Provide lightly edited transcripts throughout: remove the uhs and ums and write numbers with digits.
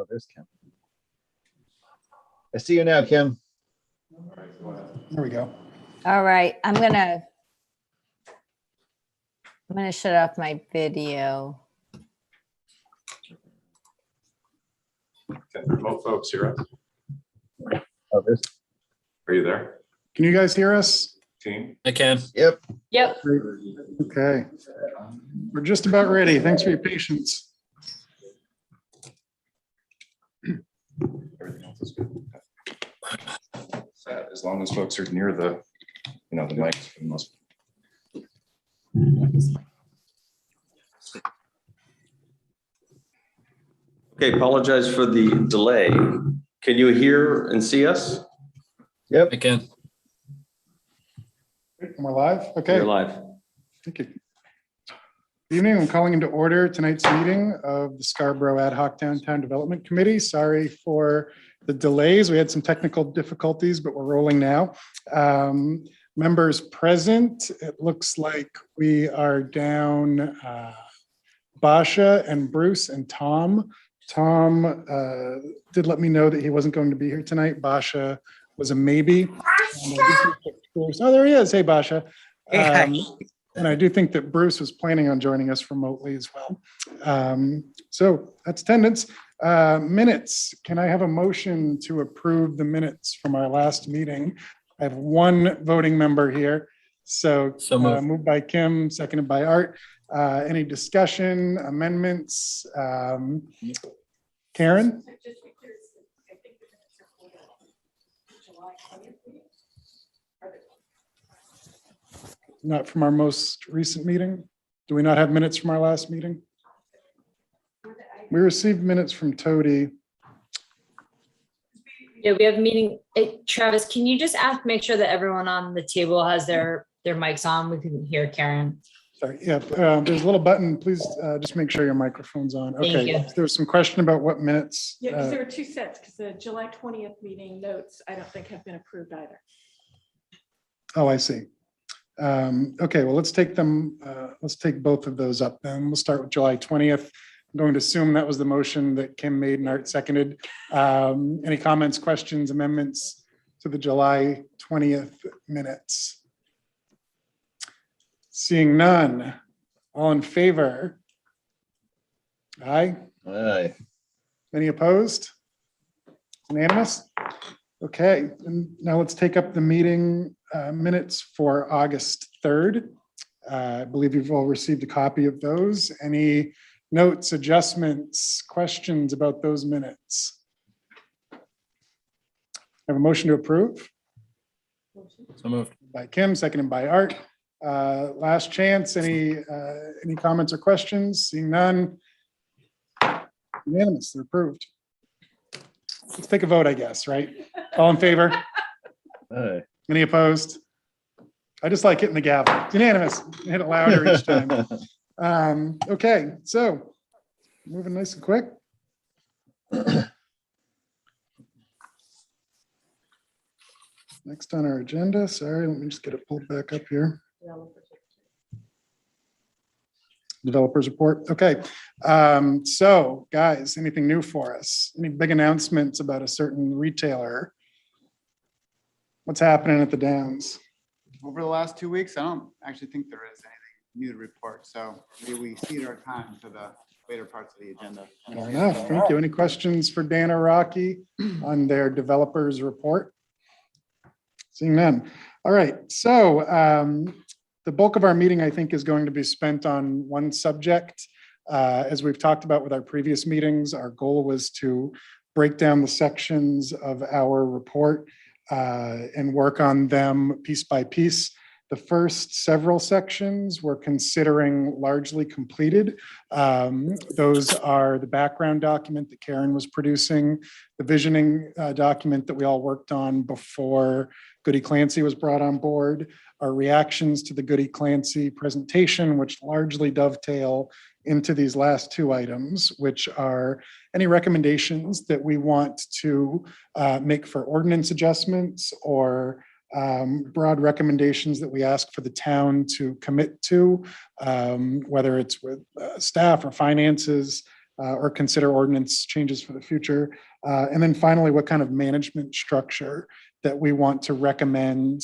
there's Kim. I see you now, Kim. There we go. All right, I'm gonna shut off my video. Can remote folks hear us? Oh, there's. Are you there, Can you guys hear us? team? I can. Yep. Yep. Okay. We're just about ready. Thanks for your patience. Everything else is good. As long as folks are near the, the mics for the most. Okay, apologize for the delay. Can you hear and see us? Yep. I can. We're live? Okay. You're live. Thank you. Good evening. I'm calling into order tonight's meeting of the Scarborough Ad Hoc Downtown Development Committee. Sorry for the delays. We had some technical difficulties, but we're rolling now. Members present, it looks like we are down Basha and Bruce and Tom. Tom did let me know that he wasn't going to be here tonight. Basha was a maybe. Oh, there he is. Hey, Basha. And I do think that Bruce was planning on joining us remotely as well. So that's attendance. Minutes. Can I have a motion to approve the minutes from our last meeting? I have one voting member here. So moved. moved by Kim, seconded by Art. Any discussion, amendments? Karen? Not from our most recent meeting? Do we not have minutes from our last meeting? We received minutes from Tody. Yeah, we have a meeting. Travis, can you just make sure that everyone on the table has their mics on? We can hear Karen. Sorry, yeah, there's a little button. Please just make sure your microphone's on. Thank Okay, you. there was some question about what minutes. Yeah, because there were two sets, because the July 20th meeting notes, I don't think have been approved either. Oh, I see. Okay, well, let's take them, let's take both of those up then. We'll start with July 20th. I'm going to assume that was the motion that Kim made and Art seconded. Any comments, questions, amendments to the July 20th minutes? Seeing none, all in favor? Aye. Aye. Any opposed? Unanimous? Okay, and now let's take up the meeting minutes for August 3rd. I believe you've all received a copy of those. Any notes, adjustments, questions about those minutes? Have a motion to approve So moved. by Kim, seconded by Art. Last chance, any comments or questions? Seeing none. Unanimous, they're approved. Let's take a vote, I guess, right? All in favor? Aye. Any opposed? I just like hitting the gavel. It's unanimous. Hit it louder each time. Okay, so moving nice and quick. Next on our agenda, sorry, let me just get it pulled back up here. Developers report. Okay. So guys, anything new for us? Any big announcements about a certain retailer? What's happening at the Downs? Over the last 2 weeks, I don't actually think there is anything new to report. So maybe we cede our time to the later parts of the agenda. Fair enough. Thank you. Any questions for Dan or Rocky on their developers report? Seeing none. All right. So the bulk of our meeting, I think, is going to be spent on one subject. As we've talked about with our previous meetings, our goal was to break down the sections of our report and work on them piece by piece. The first several sections we're considering largely completed. Those are the background document that Karen was producing, the visioning document that we all worked on before Goody Clancy was brought on board, our reactions to the Goody Clancy presentation, which largely dovetail into these last two items, which are any recommendations that we want to make for ordinance adjustments or broad recommendations that we ask for the town to commit to, whether it's with staff or finances, or consider ordinance changes for the future. And then finally, what kind of management structure that we want to recommend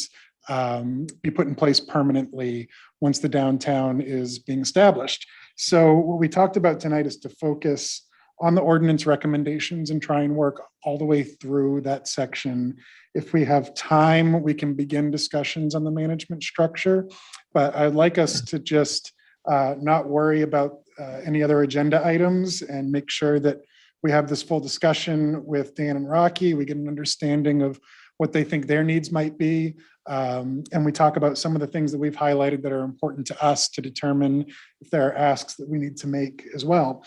be put in place permanently once the downtown is being established. So what we talked about tonight is to focus on the ordinance recommendations and try and work all the way through that section. If we have time, we can begin discussions on the management structure, but I'd like us to just not worry about any other agenda items and make sure that we have this full discussion with Dan and Rocky. We get an understanding of what they think their needs might be. And we talk about some of the things that we've highlighted that are important to us to determine if there are asks that we need to make as well.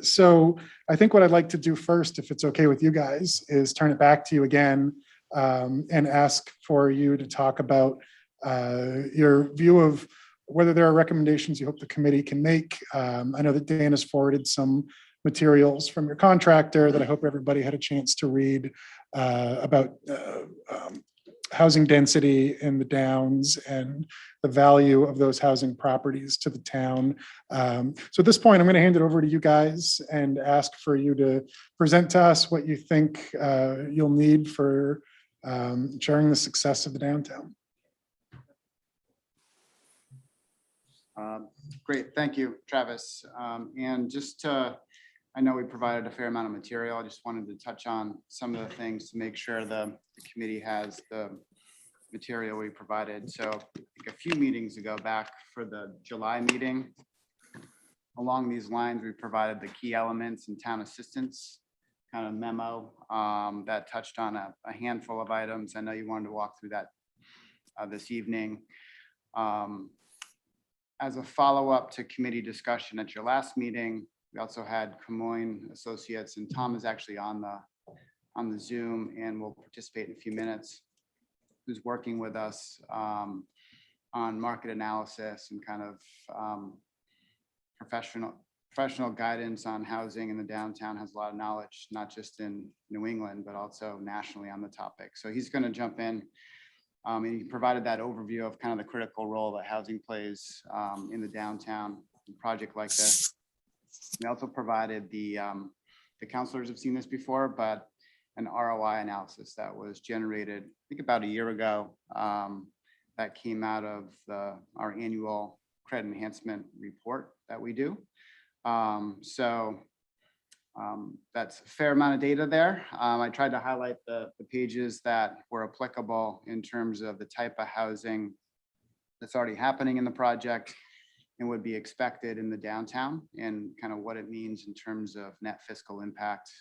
So I think what I'd like to do first, if it's okay with you guys, is turn it back to you again and ask for you to talk about your view of whether there are recommendations you hope the committee can make. I know that Dan has forwarded some materials from your contractor that I hope everybody had a chance to read about housing density in the Downs and the value of those housing properties to the town. So at this point, I'm going to hand it over to you guys and ask for you to present to us what you think you'll need for ensuring the success of the downtown. Great, thank you, Travis. And just to, I know we provided a fair amount of material. I just wanted to touch on some of the things to make sure the committee has the material we provided. So I think a few meetings ago, back for the July meeting, along these lines, we provided the key elements and town assistance kind of memo that touched on a handful of items. I know you wanted to walk through that this evening. As a follow-up to committee discussion at your last meeting, we also had Camoin Associates, and Tom is actually on the Zoom and will participate in a few minutes, who's working with us on market analysis and kind of professional guidance on housing in the downtown, has a lot of knowledge, not just in New England, but also nationally on the topic. So he's going to jump in. And he provided that overview of kind of the critical role that housing plays in the downtown project like this. We also provided the counselors have seen this before, but an ROI analysis that was generated, I think about a year ago, that came out of our annual credit enhancement report that we do. That's a fair amount of data there. I tried to highlight the pages that were applicable in terms of the type of housing that's already happening in the project and would be expected in the downtown, and kind of what it means in terms of net fiscal impact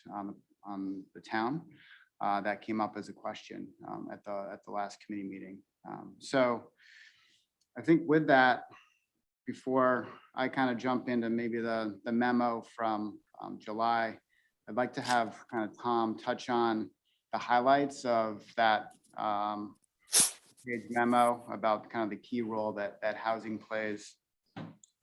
on the town. That came up as a question at the last committee meeting. So I think with that, before I kind of jump into maybe the memo from July, I'd like to have kind of Tom touch on the highlights of that page memo about kind of the key role that housing plays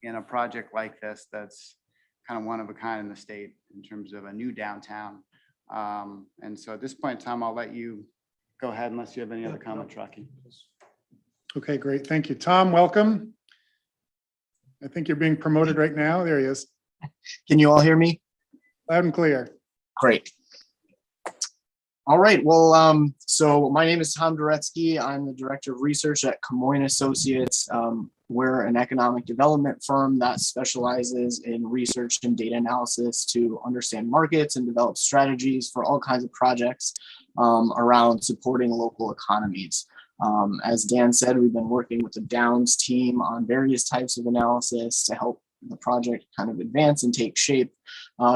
in a project like this that's kind of one of a kind in the state in terms of a new downtown. And so at this point in time, I'll let you go ahead unless you have any other comments, Rocky. Okay, great. Thank you. Tom, welcome. I think you're being promoted right now. There he is. Can you all hear me? Loud and clear. Great. All right. Well, so my name is Tom Duretsky. I'm the Director of Research at Camoin Associates. We're an economic development firm that specializes in research and data analysis to understand markets and develop strategies for all kinds of projects around supporting local economies. As Dan said, we've been working with the Downs team on various types of analysis to help the project kind of advance and take shape.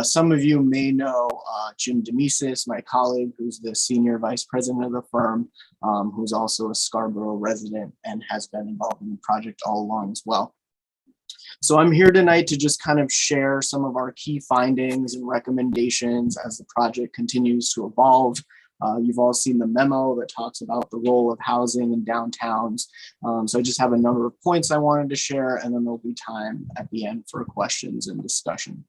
Some of you may know Jim Demesis, my colleague, who's the Senior Vice President of the firm, who's also a Scarborough resident and has been involved in the project all along as well. So I'm here tonight to just kind of share some of our key findings and recommendations as the project continues to evolve. You've all seen the memo that talks about the role of housing in downtowns. So I just have a number of points I wanted to share, and then there'll be time at the end for questions and discussion.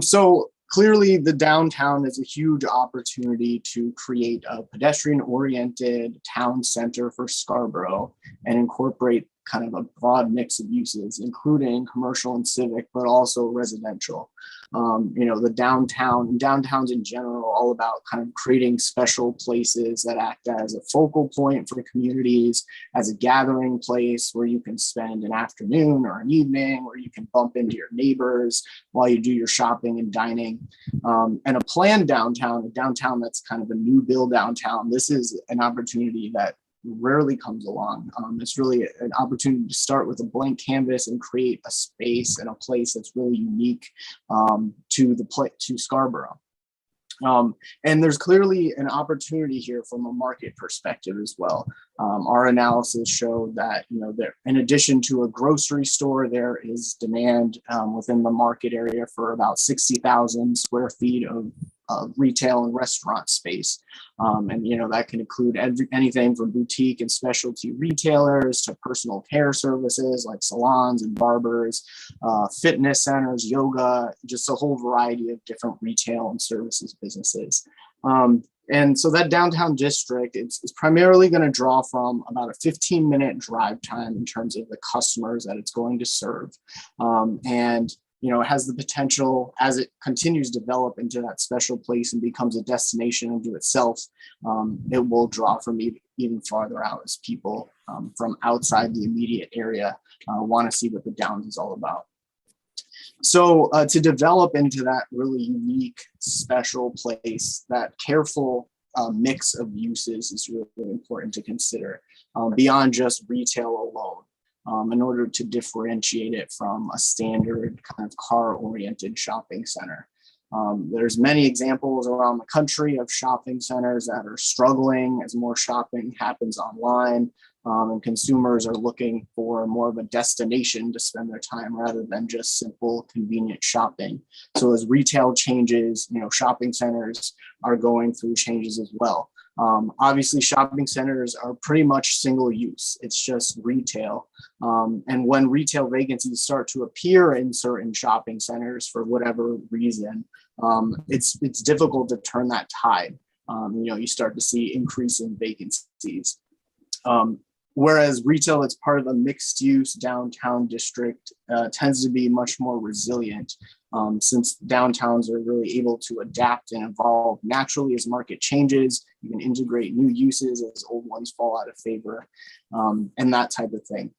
So clearly the downtown is a huge opportunity to create a pedestrian-oriented town center for Scarborough and incorporate kind of a broad mix of uses, including commercial and civic, but also residential. The downtowns in general, all about kind of creating special places that act as a focal point for communities, as a gathering place where you can spend an afternoon or an evening, where you can bump into your neighbors while you do your shopping and dining. And a planned downtown, a downtown that's kind of a new build downtown, this is an opportunity that rarely comes along. It's really an opportunity to start with a blank canvas and create a space and a place that's really unique to Scarborough. And there's clearly an opportunity here from a market perspective as well. Our analysis showed that, there, in addition to a grocery store, there is demand within the market area for about 60,000 square feet of retail and restaurant space. And that can include anything from boutique and specialty retailers to personal care services like salons and barbers, fitness centers, yoga, just a whole variety of different retail and services businesses. And so that downtown district is primarily going to draw from about a 15-minute drive time in terms of the customers that it's going to serve. And it has the potential, as it continues to develop into that special place and becomes a destination unto itself, it will draw from even farther out as people from outside the immediate area want to see what the Downs is all about. So to develop into that really unique, special place, that careful mix of uses is really important to consider beyond just retail alone. In order to differentiate it from a standard kind of car-oriented shopping center. There's many examples around the country of shopping centers that are struggling as more shopping happens online, and consumers are looking for more of a destination to spend their time rather than just simple, convenient shopping. So as retail changes, shopping centers are going through changes as well. Obviously, shopping centers are pretty much single use. It's just retail. And when retail vacancies start to appear in certain shopping centers for whatever reason, it's difficult to turn that tide. You start to see increasing vacancies. Whereas retail that's part of a mixed use downtown district tends to be much more resilient. Since downtowns are really able to adapt and evolve naturally as market changes. You can integrate new uses as old ones fall out of favor, and that type of thing.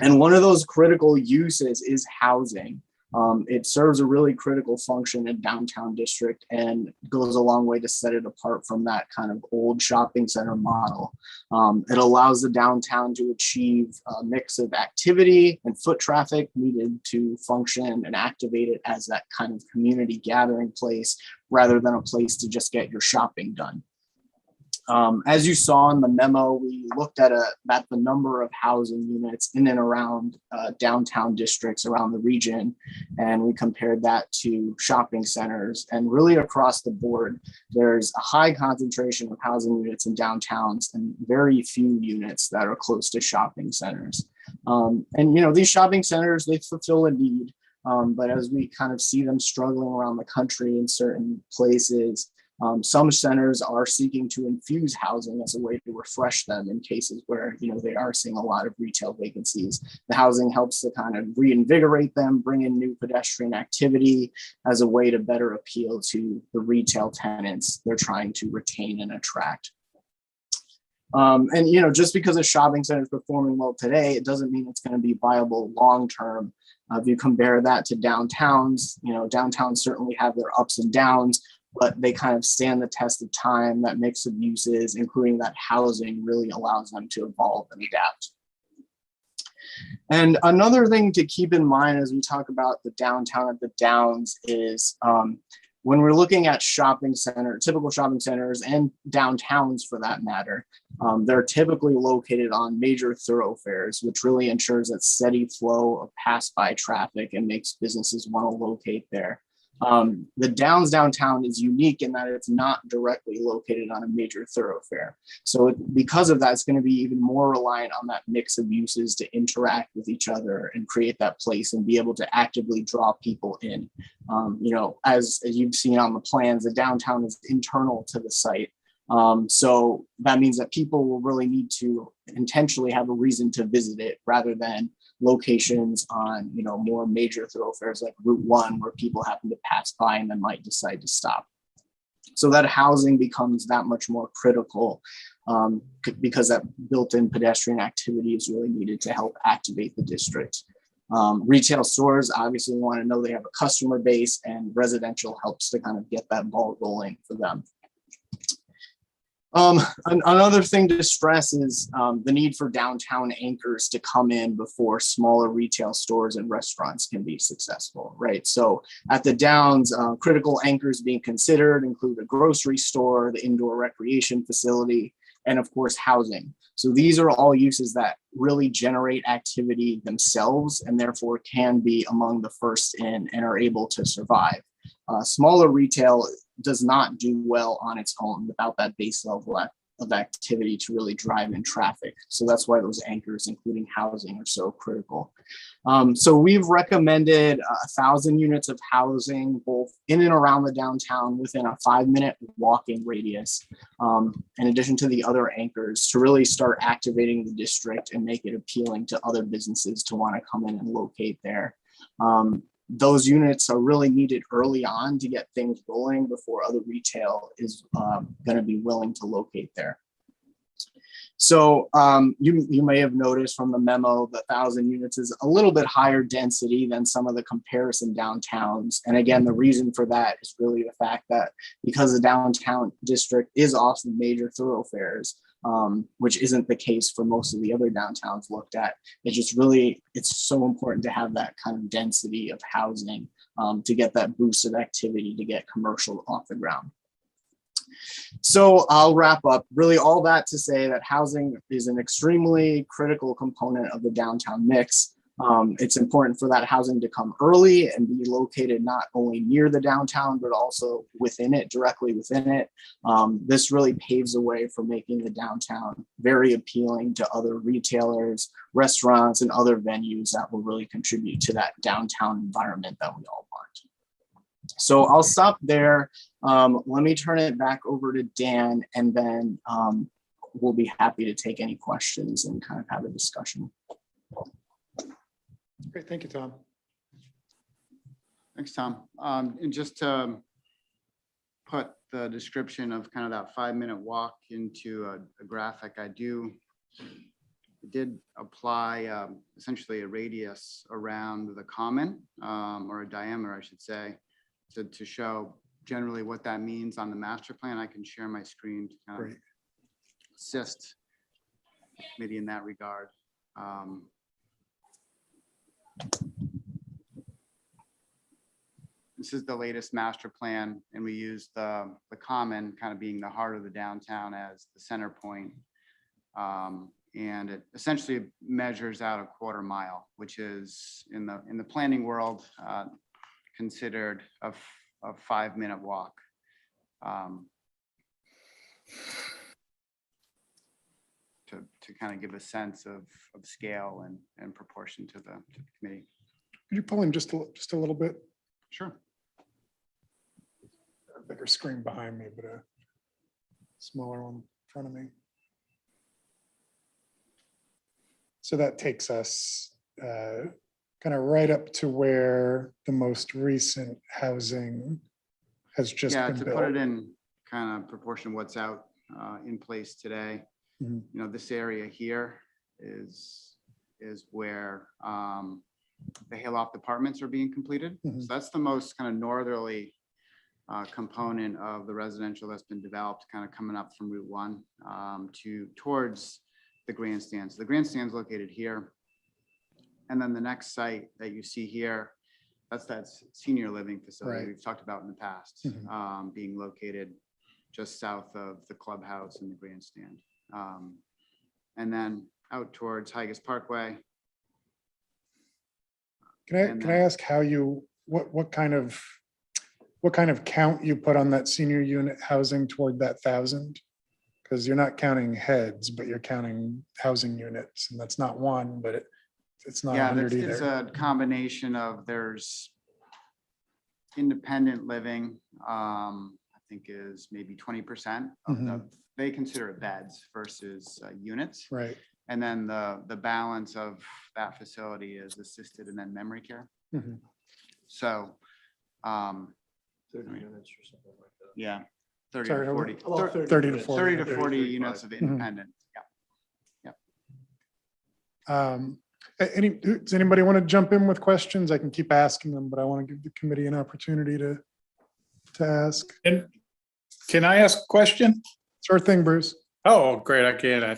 And one of those critical uses is housing. It serves a really critical function in downtown district and goes a long way to set it apart from that kind of old shopping center model. It allows the downtown to achieve a mix of activity and foot traffic needed to function and activate it as that kind of community gathering place rather than a place to just get your shopping done. As you saw in the memo, we looked at the number of housing units in and around downtown districts around the region, and we compared that to shopping centers. And really across the board, there's a high concentration of housing units in downtowns and very few units that are close to shopping centers. And these shopping centers, they fulfill a need, but as we kind of see them struggling around the country in certain places, some centers are seeking to infuse housing as a way to refresh them in cases where they are seeing a lot of retail vacancies. The housing helps to kind of reinvigorate them, bring in new pedestrian activity as a way to better appeal to the retail tenants they're trying to retain and attract. And just because a shopping center is performing well today, it doesn't mean it's going to be viable long term. If you compare that to downtowns, downtowns certainly have their ups and downs, but they kind of stand the test of time. That mix of uses, including that housing, really allows them to evolve and adapt. And another thing to keep in mind as we talk about the downtown of the Downs is when we're looking at typical shopping centers and downtowns for that matter, they're typically located on major thoroughfares, which really ensures that steady flow of pass-by traffic and makes businesses want to locate there. The Downs downtown is unique in that it's not directly located on a major thoroughfare. So because of that, it's going to be even more reliant on that mix of uses to interact with each other and create that place and be able to actively draw people in. As you've seen on the plans, the downtown is internal to the site. So that means that people will really need to intentionally have a reason to visit it rather than locations on, more major thoroughfares like Route 1 where people happen to pass by and then might decide to stop. So that housing becomes that much more critical because that built-in pedestrian activity is really needed to help activate the district. Retail stores obviously want to know they have a customer base, and residential helps to kind of get that ball rolling for them. Another thing to stress is the need for downtown anchors to come in before smaller retail stores and restaurants can be successful, right? So at the Downs, critical anchors being considered include a grocery store, the indoor recreation facility, and of course, housing. So these are all uses that really generate activity themselves and therefore can be among the first in and are able to survive. Smaller retail does not do well on its own without that base level of activity to really drive in traffic. So that's why those anchors, including housing, are so critical. So we've recommended 1,000 units of housing, both in and around the downtown within a 5-minute walking radius, in addition to the other anchors, to really start activating the district and make it appealing to other businesses to want to come in and locate there. Those units are really needed early on to get things rolling before other retail is going to be willing to locate there. So you may have noticed from the memo, the 1,000 units is a little bit higher density than some of the comparison downtowns. And again, the reason for that is really the fact that because the downtown district is off the major thoroughfares, which isn't the case for most of the other downtowns looked at. It's so important to have that kind of density of housing to get that boost of activity, to get commercial off the ground. So I'll wrap up. Really all that to say that housing is an extremely critical component of the downtown mix. It's important for that housing to come early and be located not only near the downtown, but also within it, directly within it. This really paves the way for making the downtown very appealing to other retailers, restaurants, and other venues that will really contribute to that downtown environment that we all want. So I'll stop there. Let me turn it back over to Dan, and then we'll be happy to take any questions and kind of have a discussion. Great, thank you, Tom. Thanks, Tom. And just to put the description of kind of that 5-minute walk into a graphic, I did apply essentially a radius around the common, or a diameter, I should say, to show generally what that means on the master plan. I can share my screen to kind of assist the committee in that regard. This is the latest master plan, and we use the common kind of being the heart of the downtown as the center point. And it essentially measures out a 1/4 mile, which is in the planning world considered a 5-minute walk. To kind of give a sense of scale and proportion to the committee. Could you pull in just a little bit? Sure. A bigger screen behind me, but a smaller one in front of me. So that takes us kind of right up to where the most recent housing has just been built. To put it in kind of proportion what's out in place today. Mhm. You know, this area here is where the Hayloft apartments are being completed. Mhm. So that's the most kind of northerly component of the residential that's been developed, kind of coming up from Route 1 towards the grandstands. The grandstand's located here. And then the next site that you see here, that's that senior living facility we've talked about in the past, being located just south of the clubhouse and the grandstand. And then out towards Higas Parkway. Can I ask how what kind of count you put on that senior unit housing toward that 1,000? Because you're not counting heads, but you're counting housing units, and that's not one, but it's not 100 either. It's a combination of there's independent living. I think is maybe 20% of the, they consider it beds versus units. Right. And then the balance of that facility is assisted and then memory care. Mhm. So, 30 units or something like that. yeah, 30 Sorry, to 40, About 30 to 40. 30 to 40 units of independent. Yeah. Does anybody want to jump in with questions? I can keep asking them, but I want to give the committee an opportunity to ask. And can I ask a question? Sure thing, Bruce. Oh, great, I can.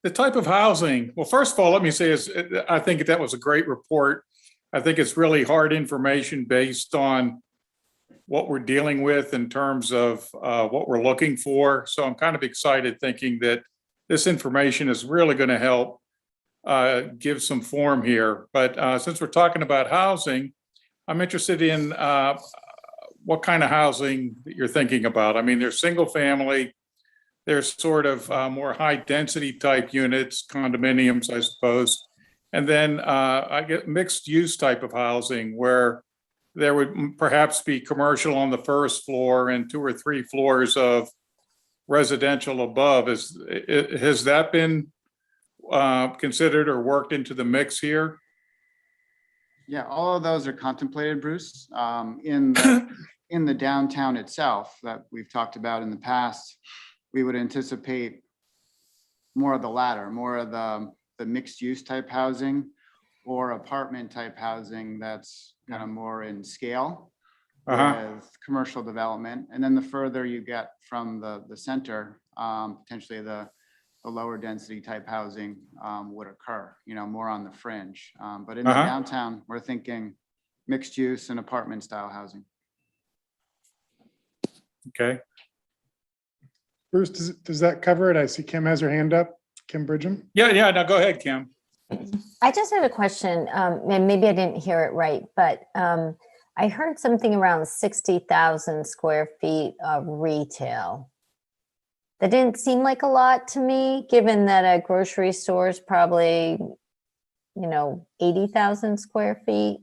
The type of housing, well, first of all, let me say is, I think that was a great report. I think it's really hard information based on what we're dealing with in terms of what we're looking for. So I'm kind of excited thinking that this information is really going to help give some form here. But since we're talking about housing, I'm interested in what kind of housing that you're thinking about. I mean, there's single family, there's sort of more high density type units, condominiums, I suppose. And then I get mixed use type of housing where there would perhaps be commercial on the first floor and 2 or 3 floors of residential above. Has that been considered or worked into the mix here? Yeah, all of those are contemplated, Bruce. In the downtown itself that we've talked about in the past, we would anticipate more of the latter, more of the mixed use type housing or apartment type housing that's kind of more in scale with commercial development. And then the further you get from the center, potentially the lower density type housing would occur, more on the fringe. But in the downtown, we're thinking mixed use and apartment style housing. Okay. Bruce, does that cover it? I see Kim has her hand up. Kim Bridgham. Yeah, now go ahead, Kim. I just had a question, and maybe I didn't hear it right, but I heard something around 60,000 square feet of retail. That didn't seem like a lot to me, given that a grocery store is probably, 80,000 square feet.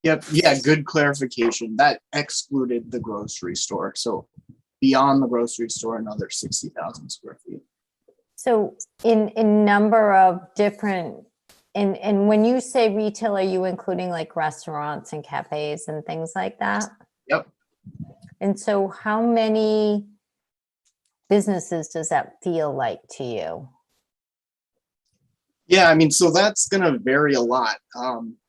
Yep, yeah, good clarification. That excluded the grocery store. So beyond the grocery store, another 60,000 square feet. So in number of different, and when you say retail, are you including like restaurants and cafes and things like that? Yep. And so how many businesses does that feel like to you? Yeah, I mean, so that's going to vary a lot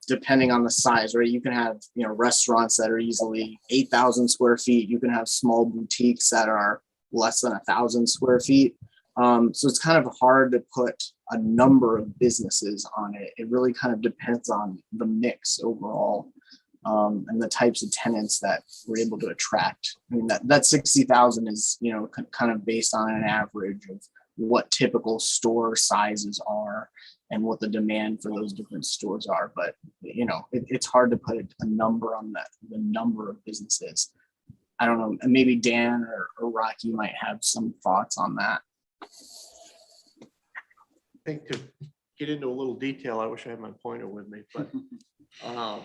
depending on the size, right? You can have, restaurants that are easily 8,000 square feet. You can have small boutiques that are less than 1,000 square feet. So it's kind of hard to put a number of businesses on it. It really kind of depends on the mix overall and the types of tenants that we're able to attract. I mean, that 60,000 is, kind of based on an average of what typical store sizes are and what the demand for those different stores are. But, it's hard to put a number on the number of businesses. I don't know, maybe Dan or Rocky might have some thoughts on that. I think to get into a little detail, I wish I had my pointer with me, but I'll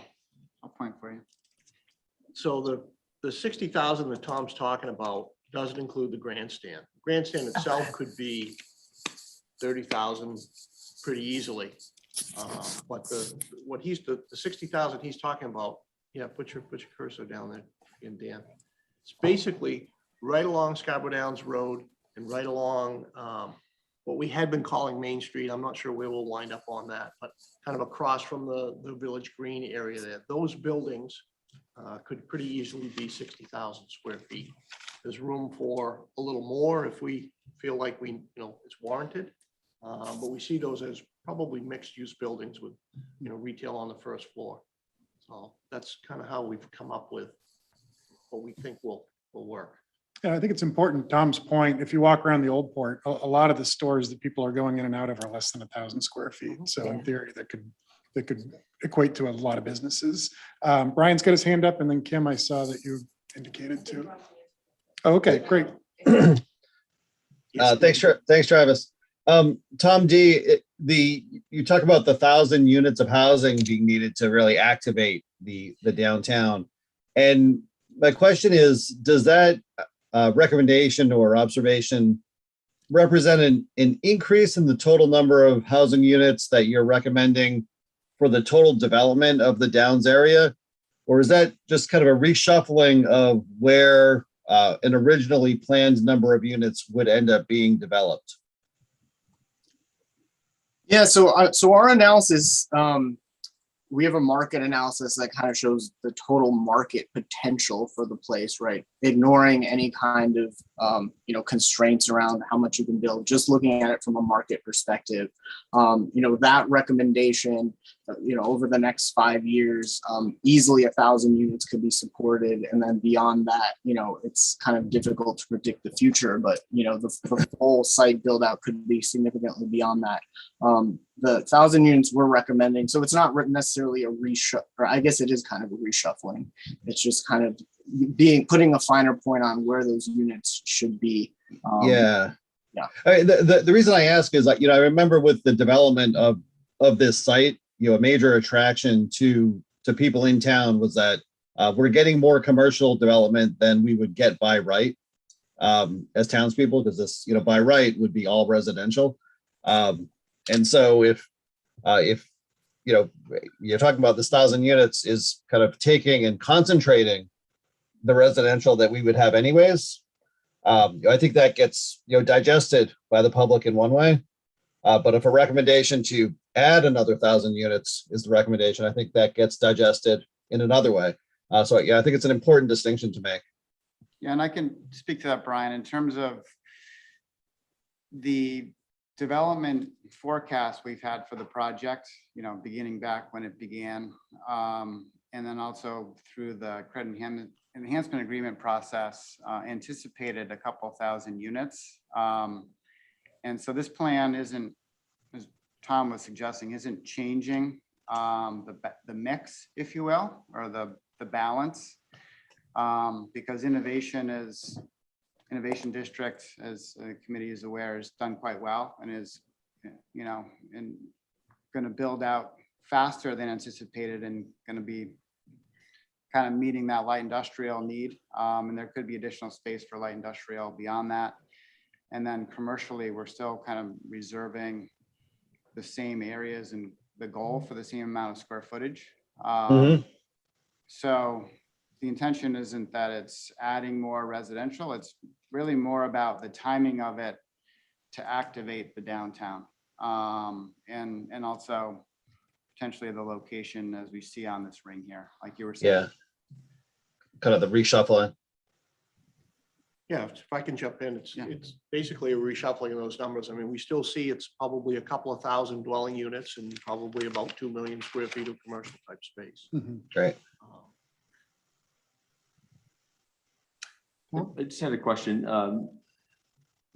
point for you. so the 60,000 that Tom's talking about doesn't include the grandstand. Grandstand itself could be 30,000 pretty easily. But the 60,000 he's talking about, yeah, put your cursor down there again, Dan. It's basically right along Scarborough Downs Road and right along what we had been calling Main Street. I'm not sure where we'll wind up on that, but kind of across from the Village Green area there. Those buildings could pretty easily be 60,000 square feet. There's room for a little more if we feel like it's warranted. But we see those as probably mixed use buildings with, retail on the first floor. So that's kind of how we've come up with what we think will work. Yeah, I think it's important, Tom's point, if you walk around the Old Port, a lot of the stores that people are going in and out of are less than 1,000 square feet. So in theory, that could equate to a lot of businesses. Brian's got his hand up, and then Kim, I saw that you indicated too. Oh, okay, great. Thanks, Travis. Tom D, you talk about the 1,000 units of housing being needed to really activate the downtown. And my question is, does that recommendation or observation represent an increase in the total number of housing units that you're recommending for the total development of the Downs area? Or is that just kind of a reshuffling of where an originally planned number of units would end up being developed? Yeah, so our analysis, we have a market analysis that kind of shows the total market potential for the place, right? Ignoring any kind of, constraints around how much you can build, just looking at it from a market perspective. That recommendation, over the next 5 years, easily 1,000 units could be supported. And then beyond that, it's kind of difficult to predict the future, but, the whole site build out could be significantly beyond that. The 1,000 units we're recommending, so it's not necessarily a reshuffle, or I guess it is kind of a reshuffling. It's just kind of putting a finer point on where those units should be. Yeah. Yeah. The reason I ask is, I remember with the development of this site, a major attraction to people in town was that we're getting more commercial development than we would get by right as townspeople, because this, by right would be all residential. And so if you're talking about this 1,000 units is kind of taking and concentrating the residential that we would have anyways, I think that gets digested by the public in one way. But if a recommendation to add another 1,000 units is the recommendation, I think that gets digested in another way. So yeah, I think it's an important distinction to make. Yeah, and I can speak to that, Brian, in terms of the development forecast we've had for the project, beginning back when it began, and then also through the credit enhancement agreement process, anticipated a couple thousand units. And so this plan isn't, as Tom was suggesting, isn't changing the mix, if you will, or the balance, because Innovation District, as the committee is aware, has done quite well and is, and going to build out faster than anticipated and going to be kind of meeting that light industrial need. And there could be additional space for light industrial beyond that. And then commercially, we're still kind of reserving the same areas and the goal for the same amount of square footage. So the intention isn't that it's adding more residential. It's really more about the timing of it to activate the downtown. And also potentially the location as we see on this ring here, like you were saying. Yeah. Kind of the reshuffling. Yeah, if I can jump in, it's basically a reshuffling of those numbers. I mean, we still see it's probably a couple of thousand dwelling units and probably about 2 million square feet of commercial type space. Great. I just had a question.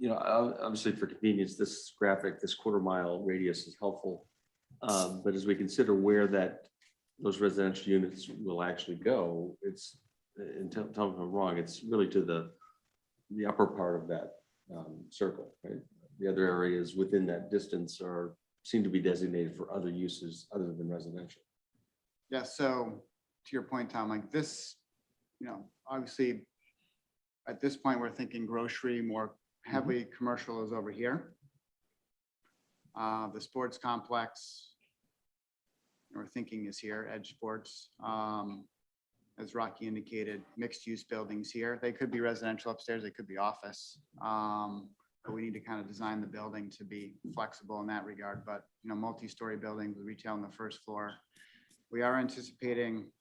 Obviously for convenience, this graphic, this quarter-mile radius is helpful. But as we consider where those residential units will actually go, it's, and tell me if I'm wrong, it's really to the upper part of that circle, right? The other areas within that distance seem to be designated for other uses other than residential. Yeah, so to your point, Tom, like this, obviously at this point, we're thinking grocery, more heavily commercial is over here. The sports complex, we're thinking is here, Edge Sports. As Rocky indicated, mixed use buildings here. They could be residential upstairs, they could be office. But we need to kind of design the building to be flexible in that regard. But, multi-story buildings with retail on the first floor. We are anticipating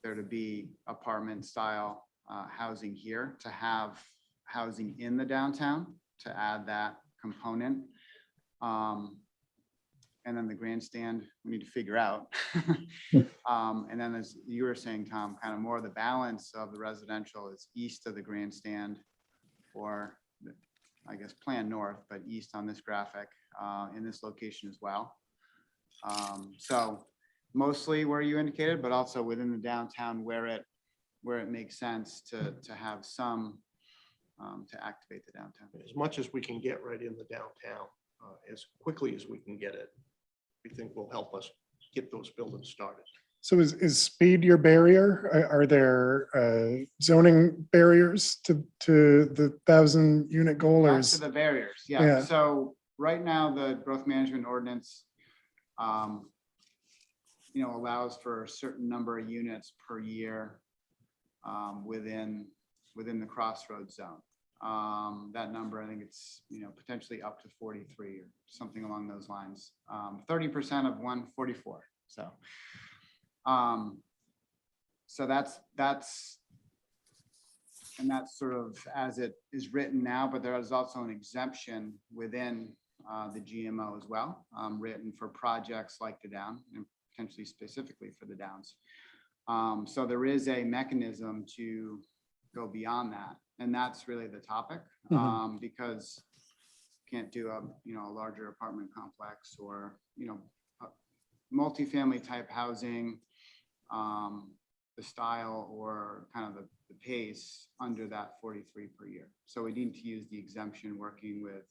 there to be apartment style housing here, to have housing in the downtown, to add that component. And then the grandstand, we need to figure out. And then as you were saying, Tom, kind of more of the balance of the residential is east of the grandstand, or I guess plan north, but east on this graphic in this location as well. So mostly where you indicated, but also within the downtown where it makes sense to have some to activate the downtown. As much as we can get right in the downtown, as quickly as we can get it, we think will help us get those buildings started. So is speed your barrier? Are there zoning barriers to the 1,000-unit goal, or Back is? to the barriers, Yeah. yeah. So right now, the growth management ordinance, allows for a certain number of units per year within the crossroads zone. That number, I think it's, potentially up to 43 or something along those lines. 30% of 144. So, that's sort of as it is written now, but there is also an exemption within the GMO as well, written for projects like the Down and potentially specifically for the Downs. So there is a mechanism to go beyond that. And that's really the topic, because you can't do a larger apartment complex or, multifamily type housing, the style or kind of the pace under that 43 per year. So we need to use the exemption working with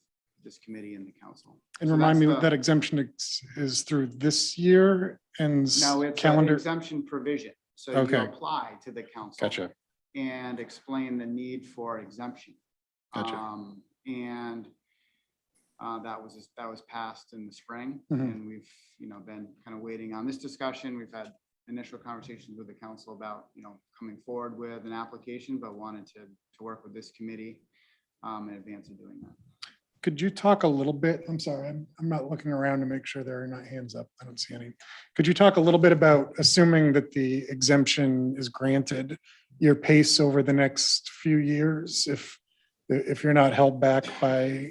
this committee and the council. And So remind that's me the- what that exemption is through this year and No, it's an calendar. exemption provision. So you Okay. apply to the council. Gotcha. And explain the need for exemption. Gotcha. And that was passed in the spring, Mhm. and we've, been kind of waiting on this discussion. We've had initial conversations with the council about, coming forward with an application, but wanted to work with this committee in advance of doing that. Could you talk a little bit, I'm sorry, I'm not looking around to make sure there are not hands up. I don't see any. Could you talk a little bit about, assuming that the exemption is granted, your pace over the next few years, if you're not held back by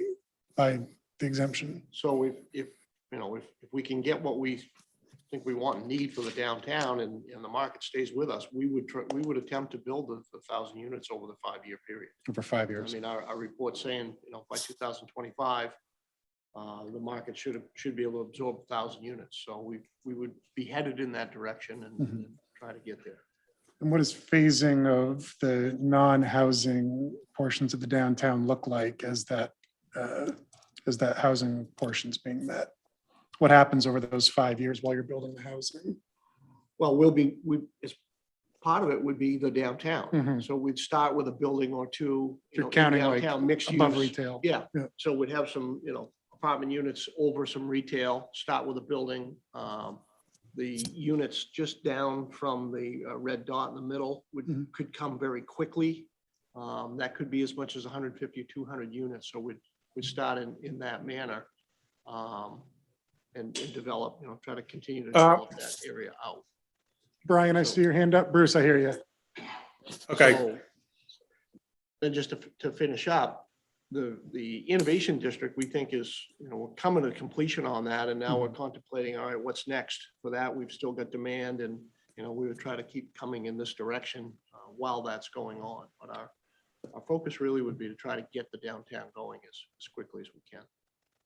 the exemption? So if we can get what we think we want and need for the downtown and the market stays with us, we would attempt to build the 1,000 units over the 5-year period. For 5 I years? mean, our report's saying, by 2025, the market should be able to absorb 1,000 units. So we would be headed in that direction and try to get there. And what does phasing of the non-housing portions of the downtown look like as that housing portion's being met? What happens over those 5 years while you're building the housing? Well, as part of it would be the downtown. Mhm. So we'd start with a building or two. You're in counting like downtown, mixed above use. retail. Yeah, Yeah. so we'd have some, apartment units over some retail, start with a building. The units just down from the red dot in the middle could come very quickly. That could be as much as 150, 200 units. So we'd start in that manner. And develop, try to continue to develop that area out. Brian, I see your hand up. Bruce, I hear you. Okay, So, then just to finish up, the innovation district, we think is, we're coming to completion on that, and now we're contemplating, all right, what's next for that? We've still got demand, and, we would try to keep coming in this direction while that's going on. But our focus really would be to try to get the downtown going as quickly as we can.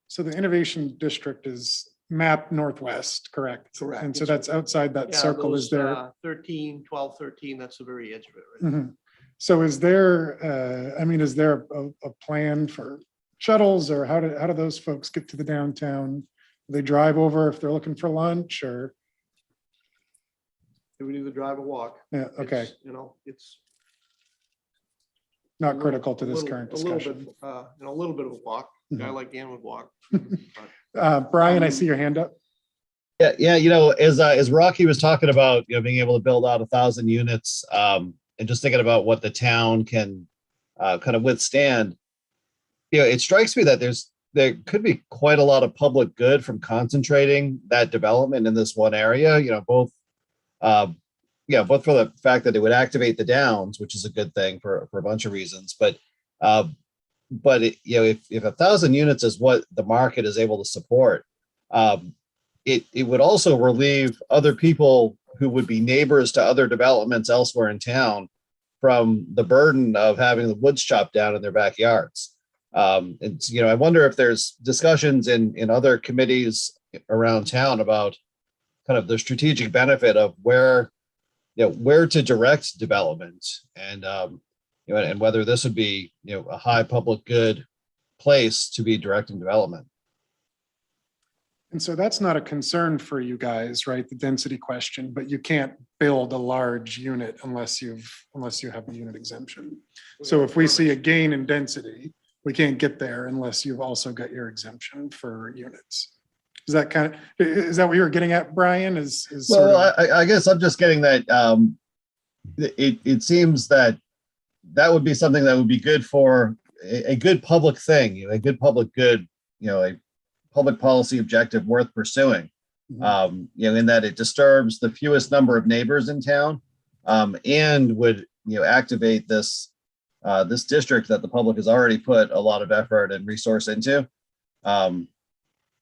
So the innovation district is mapped northwest, correct? Correct. And so that's outside that Yeah, circle, is those, there? 13, 12, 13, that's the very edge of it. Right? Mhm. So is there, is there a plan for shuttles, or how do those folks get to the downtown? Do they drive over if they're looking for lunch, or? They would either drive or walk. Yeah, okay, It's, it's not a critical to this little- current a little discussion. bit, a little bit of a walk. A guy Mhm. like Dan would walk. Brian, I see your hand up. Yeah, as Rocky was talking about, being able to build out 1,000 units, and just thinking about what the town can kind of withstand, it strikes me that there could be quite a lot of public good from concentrating that development in this one area. Both for the fact that it would activate the Downs, which is a good thing for a bunch of reasons, but if 1,000 units is what the market is able to support, it would also relieve other people who would be neighbors to other developments elsewhere in town from the burden of having the woods chopped down in their backyards. I wonder if there's discussions in other committees around town about kind of the strategic benefit of where to direct development, and whether this would be, a high public good place to be directing development. And so that's not a concern for you guys, right? The density question, but you can't build a large unit unless you have the unit exemption. So if we see a gain in density, we can't get there unless you've also got your exemption for units. Is that what you were getting at, Brian? Is sort Well, of, I guess I'm just getting that, it seems that that would be something that would be good for a good public thing, a good public good, a public policy objective worth pursuing. In that it disturbs the fewest number of neighbors in town, and would, activate this district that the public has already put a lot of effort and resource into. And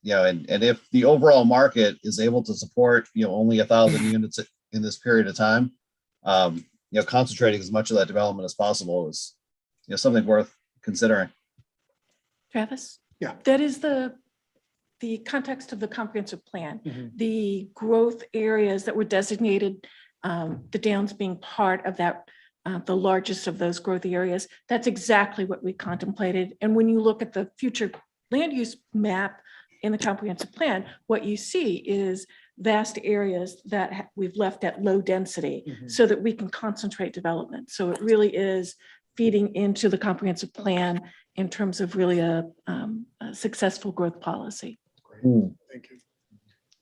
if the overall market is able to support, only 1,000 units in this period of time, concentrating as much of that development as possible is, something worth considering. Travis? Yeah. That is the context of the comprehensive plan. Mhm. The growth areas that were designated, the Downs being part of that, the largest of those growth areas, that's exactly what we contemplated. And when you look at the future land use map in the comprehensive plan, what you see is vast areas that we've left at low density Mhm. so that we can concentrate development. So it really is feeding into the comprehensive plan in terms of really a successful growth policy. thank you.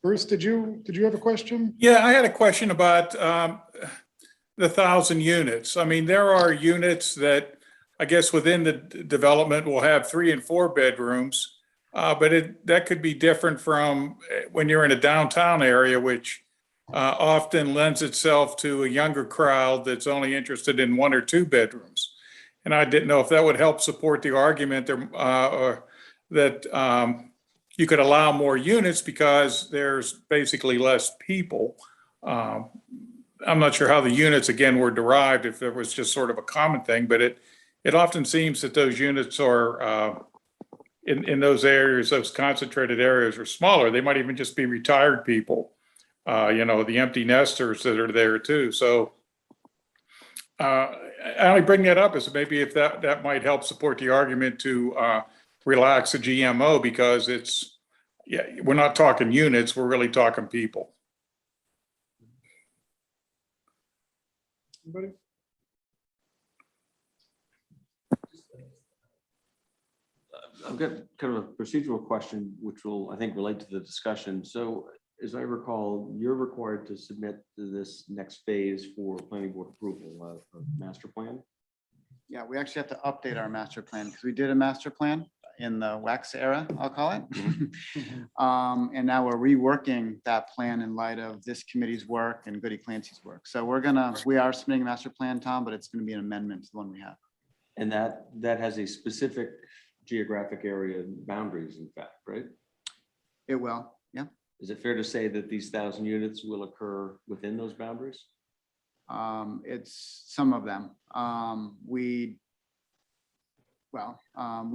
Bruce, did you have a question? Yeah, I had a question about the 1,000 units. I mean, there are units that I guess within the development will have 3 and 4 bedrooms, but that could be different from when you're in a downtown area, which often lends itself to a younger crowd that's only interested in 1 or 2 bedrooms. And I didn't know if that would help support the argument or that you could allow more units because there's basically less people. I'm not sure how the units again were derived, if there was just sort of a common thing, but it often seems that those units are in those areas, those concentrated areas are smaller. They might even just be retired people, the empty nesters that are there too. So I only bring that up as maybe if that might help support the argument to relax the GMO, because we're not talking units, we're really talking people. Anybody? I've got kind of a procedural question, which will, I think, relate to the discussion. So as I recall, you're required to submit to this next phase for planning board approval of master plan. Yeah, we actually have to update our master plan because we did a master plan in the wax era, I'll call it. And now we're reworking that plan in light of this committee's work and Goody Clancy's work. So we are submitting a master plan, Tom, but it's going to be an amendment to the one we have. And that has a specific geographic area boundaries, in fact, right? It will, yeah. Is it fair to say that these 1,000 units will occur within those boundaries? It's some of them. We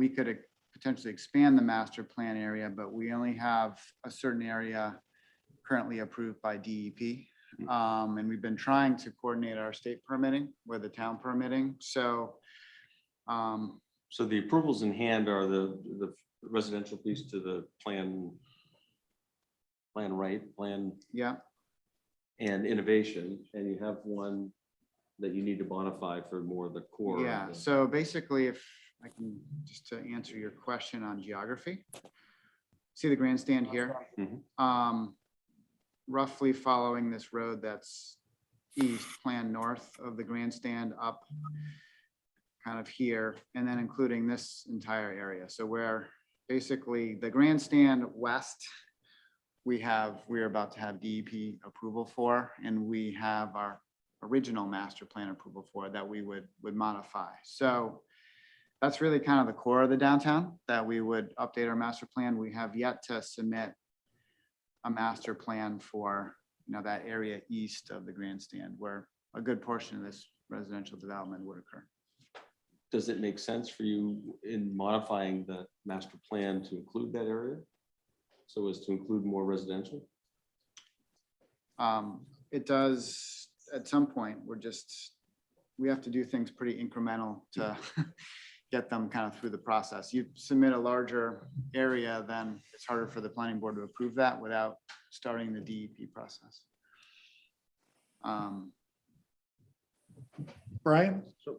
could potentially expand the master plan area, but we only have a certain area currently approved by DEP. And we've been trying to coordinate our state permitting with the town permitting. So So the approvals in hand are the residential piece to the plan, yeah, and innovation, and you have one that you need to bonify for more of the core. yeah. So basically, if I can, just to answer your question on geography, see the grandstand here? Roughly following this road that's east, plan north of the grandstand up kind of here, and then including this entire area. So where basically the grandstand west, we're about to have DEP approval for, and we have our original master plan approval for that we would modify. So that's really kind of the core of the downtown that we would update our master plan. We have yet to submit a master plan for, that area east of the grandstand where a good portion of this residential development would occur. Does it make sense for you in modifying the master plan to include that area? So as to include more residential? It does at some point. We have to do things pretty incremental to get them kind of through the process. You submit a larger area, then it's harder for the planning board to approve that without starting the DEP process. Brian? So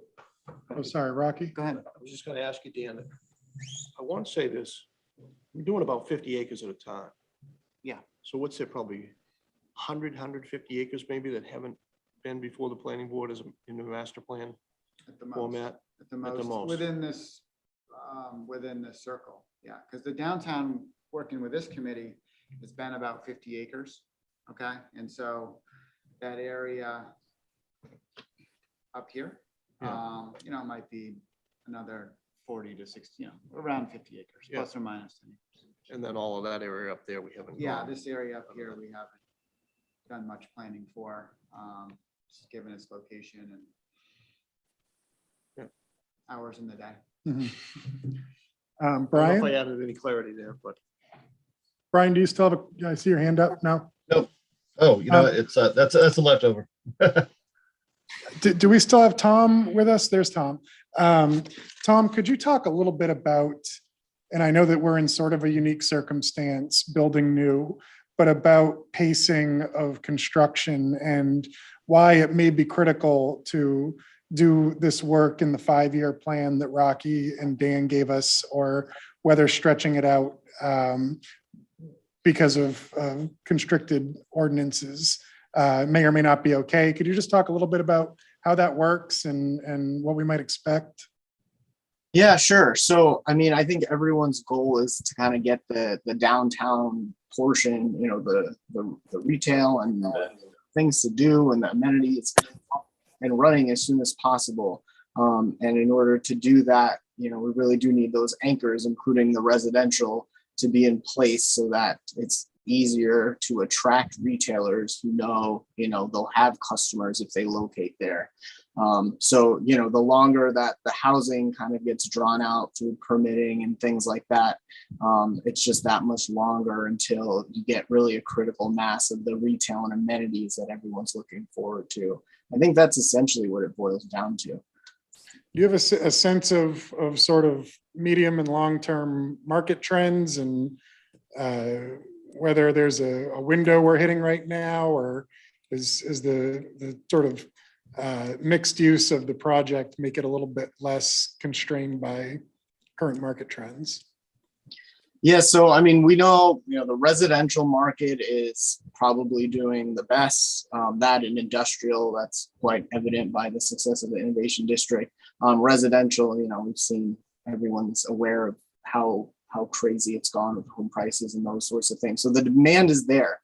Oh, sorry, Rocky. Go ahead. I was just gonna ask you, Dan, I want to say this, we're doing about 50 acres at a time. Yeah. So what's there, probably 150 acres maybe that haven't been before the planning board as in the master plan At the most. format? At the At the most, most. within this circle, yeah, because the downtown, working with this committee, has been about 50 acres, okay? And so that area up here, you know, might be another 40 to 60, you know, around 50 acres, Yeah. plus or minus 10 acres. And then all of that area up there, we haven't. Yeah, gone. this area up here, we haven't done much planning for, just given its location and Yeah. hours in the day. Mhm. I don't know if I Brian, added any clarity there, but Brian, do you still have I see your hand up now? Oh, you know, it's, that's a leftover. Do we still have Tom with us? There's Tom. Tom, could you talk a little bit about, and I know that we're in sort of a unique circumstance, building new, but about pacing of construction and why it may be critical to do this work in the 5-year plan that Rocky and Dan gave us, or whether stretching it out because of constricted ordinances may or may not be okay. Could you just talk a little bit about how that works and what we might expect? Yeah, sure. So, I mean, I think everyone's goal is to kind of get the downtown portion, you know, the retail and the things to do and the amenities up and running as soon as possible. And in order to do that, you know, we really do need those anchors, including the residential, to be in place so that it's easier to attract retailers who know, you know, they'll have customers if they locate there. So, you know, the longer that the housing kind of gets drawn out through permitting and things like that, it's just that much longer until you get really a critical mass of the retail and amenities that everyone's looking forward to. I think that's essentially what it boils down to. Do you have a sense of sort of medium and long-term market trends and whether there's a window we're hitting right now, or is the sort of mixed use of the project make it a little bit less constrained by current market trends? Yeah, so I mean, we know, you know, the residential market is probably doing the best. That in industrial, that's quite evident by the success of the Innovation District. Residential, you know, we've seen, everyone's aware of how crazy it's gone with home prices and those sorts of things. So the demand is there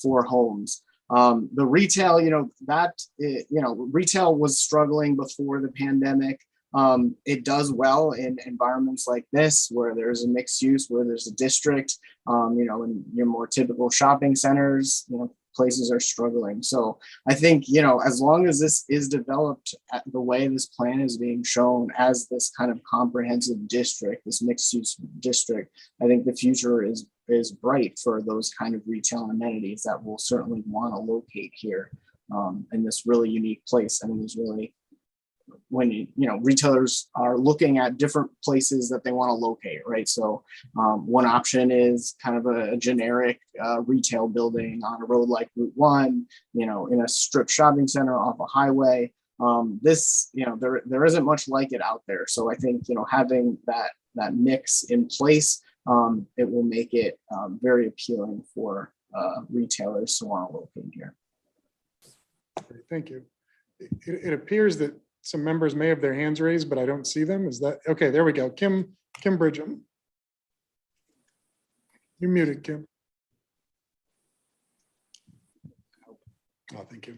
for homes. The retail, you know, retail was struggling before the pandemic. It does well in environments like this, where there's a mixed use, where there's a district, you know, in your more typical shopping centers, you know, places are struggling. So I think, you know, as long as this is developed the way this plan is being shown as this kind of comprehensive district, this mixed use district, I think the future is bright for those kind of retail and amenities that will certainly want to locate here in this really unique place. I mean, there's really, when you know, retailers are looking at different places that they want to locate, right? So one option is kind of a generic retail building on a road like Route 1, you know, in a strip shopping center off a highway. This, you know, there isn't much like it out there. So I think, you know, having that mix in place, it will make it very appealing for retailers to want to locate here. Thank you. It appears that some members may have their hands raised, but I don't see them. Is that, okay, there we go. Kim Bridgham. You're muted, Kim. Oh, thank you.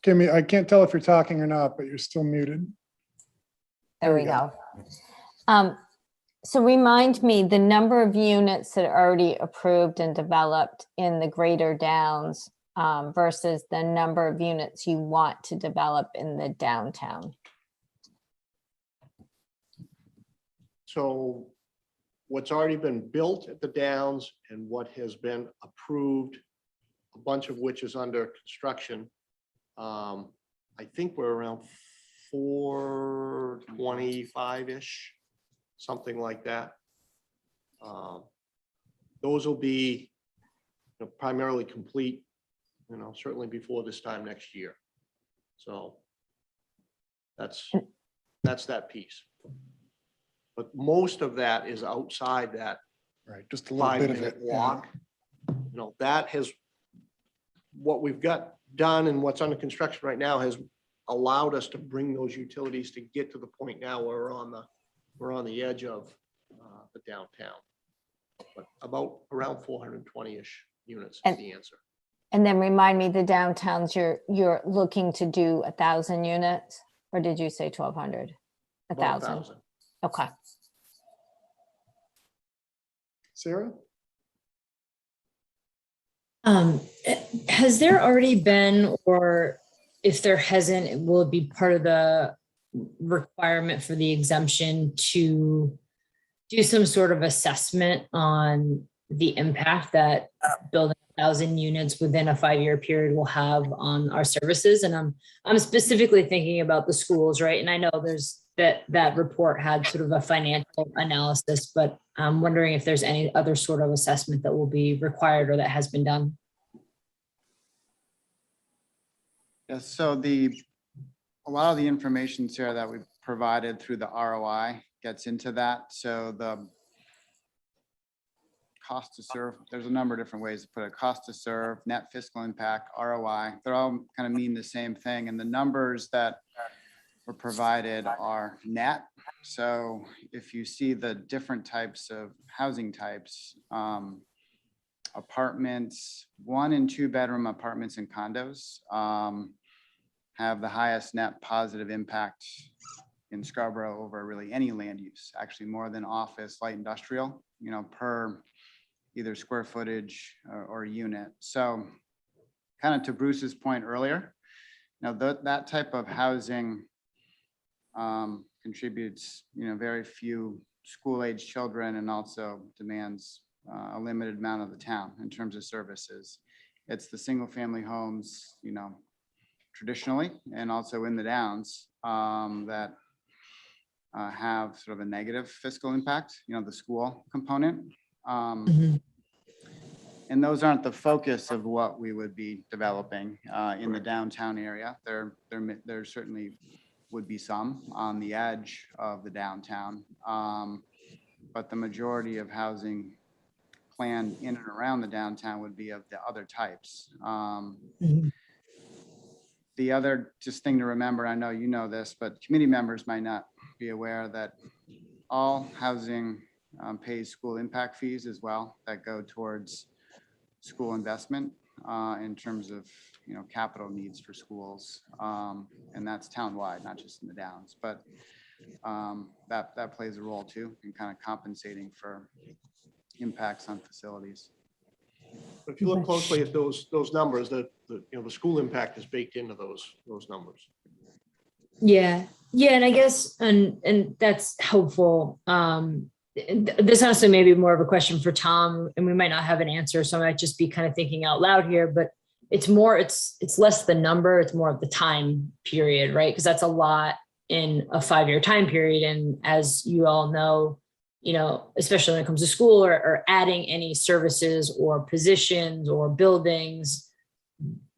Kim, I can't tell if you're talking or not, but you're still muted. There we go. So remind me the number of units that are already approved and developed in the Greater Downs versus the number of units you want to develop in the downtown. so what's already been built at the Downs and what has been approved, a bunch of which is under construction. I I think we're around 425-ish, something like that. Those will be primarily complete, certainly before this time next year. So that's that piece. But most of that is outside that Right, just a little bit of 5-minute it. yeah. walk. That has, what we've got done and what's under construction right now has allowed us to bring those utilities to get to the point now where we're on the edge of the downtown. But about around 420-ish units is And- the answer. And then remind me, the downtowns, you're looking to do 1,000 units, or did you say 1,200? About 1,000. Okay. Sarah? Has there already been, or if there hasn't, will it be part of the requirement for the exemption to do some sort of assessment on the impact that building 1,000 units within a 5-year period will have on our services? And I'm specifically thinking about the schools, right? And I know there's that report had sort of a financial analysis, but I'm wondering if there's any other sort of assessment that will be required or that has been done. Yes, so a lot of the information, Sarah, that we provided through the ROI gets into that. So the cost to serve, there's a number of different ways to put it. Cost to serve, net fiscal impact, ROI, they're all kind of mean the same thing. And the numbers that were provided are net. So if you see the different types of housing types, apartments, 1 and 2 bedroom apartments and condos have the highest net positive impact in Scarborough over really any land use, actually more than office, light industrial, per either square footage or unit. So kind of to Bruce's point earlier, that type of housing contributes, very few school-age children and also demands a limited amount of the town in terms of services. It's the single-family homes, traditionally, and also in the downs that have sort of a negative fiscal impact, the school component. And those aren't the focus of what we would be developing in the downtown area. There certainly would be some on the edge of the downtown, but the majority of housing planned in and around the downtown would be of the other types. The other just thing to remember, I know you know this, but committee members might not be aware that all housing pays school impact fees as well that go towards school investment in terms of capital needs for schools, and that's townwide, not just in the downs, but that plays a role too in kind of compensating for impacts on facilities. But if you look closely at those numbers, the school impact is baked into those numbers. Yeah, and I guess, and that's helpful. This also may be more of a question for Tom, and we might not have an answer, so I might just be kind of thinking out loud here, but it's less the number, it's more of the time period, right? Because that's a lot in a 5-year time period. And as you all know, especially when it comes to school or adding any services or positions or buildings,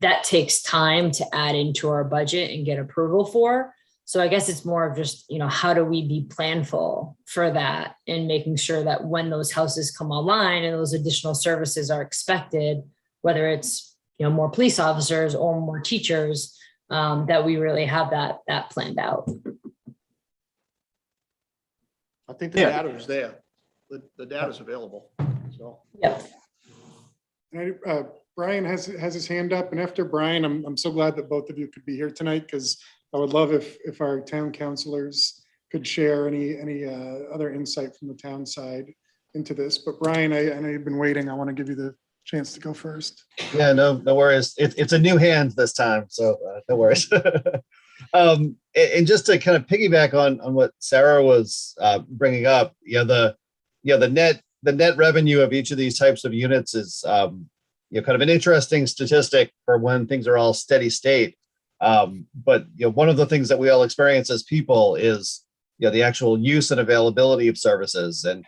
that takes time to add into our budget and get approval for. So I guess it's more of just, how do we be planful for that and making sure that when those houses come online and those additional services are expected, whether it's, more police officers or more teachers, that we really have that planned out. I think the data is there. The data is available, so. Yep. Brian has his hand up, and after Brian, I'm so glad that both of you could be here tonight, because I would love if our town councilors could share any other insight from the town side into this. But Brian, I know you've been waiting. I want to give you the chance to go first. Yeah, no worries. It's a new hand this time, so no worries. And just to kind of piggyback on what Sarah was bringing up, the net revenue of each of these types of units is kind of an interesting statistic for when things are all steady state. But one of the things that we all experience as people is the actual use and availability of services, and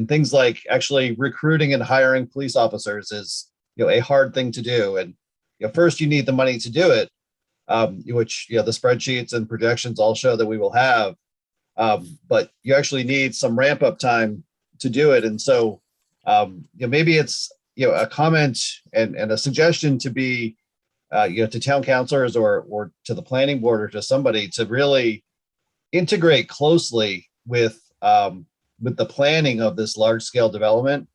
things like actually recruiting and hiring police officers is a hard thing to do. And first you need the money to do it, which the spreadsheets and projections all show that we will have. But you actually need some ramp up time to do it. And so maybe it's a comment and a suggestion to be to town councilors or to the planning board or to somebody to really integrate closely with the planning of this large scale development,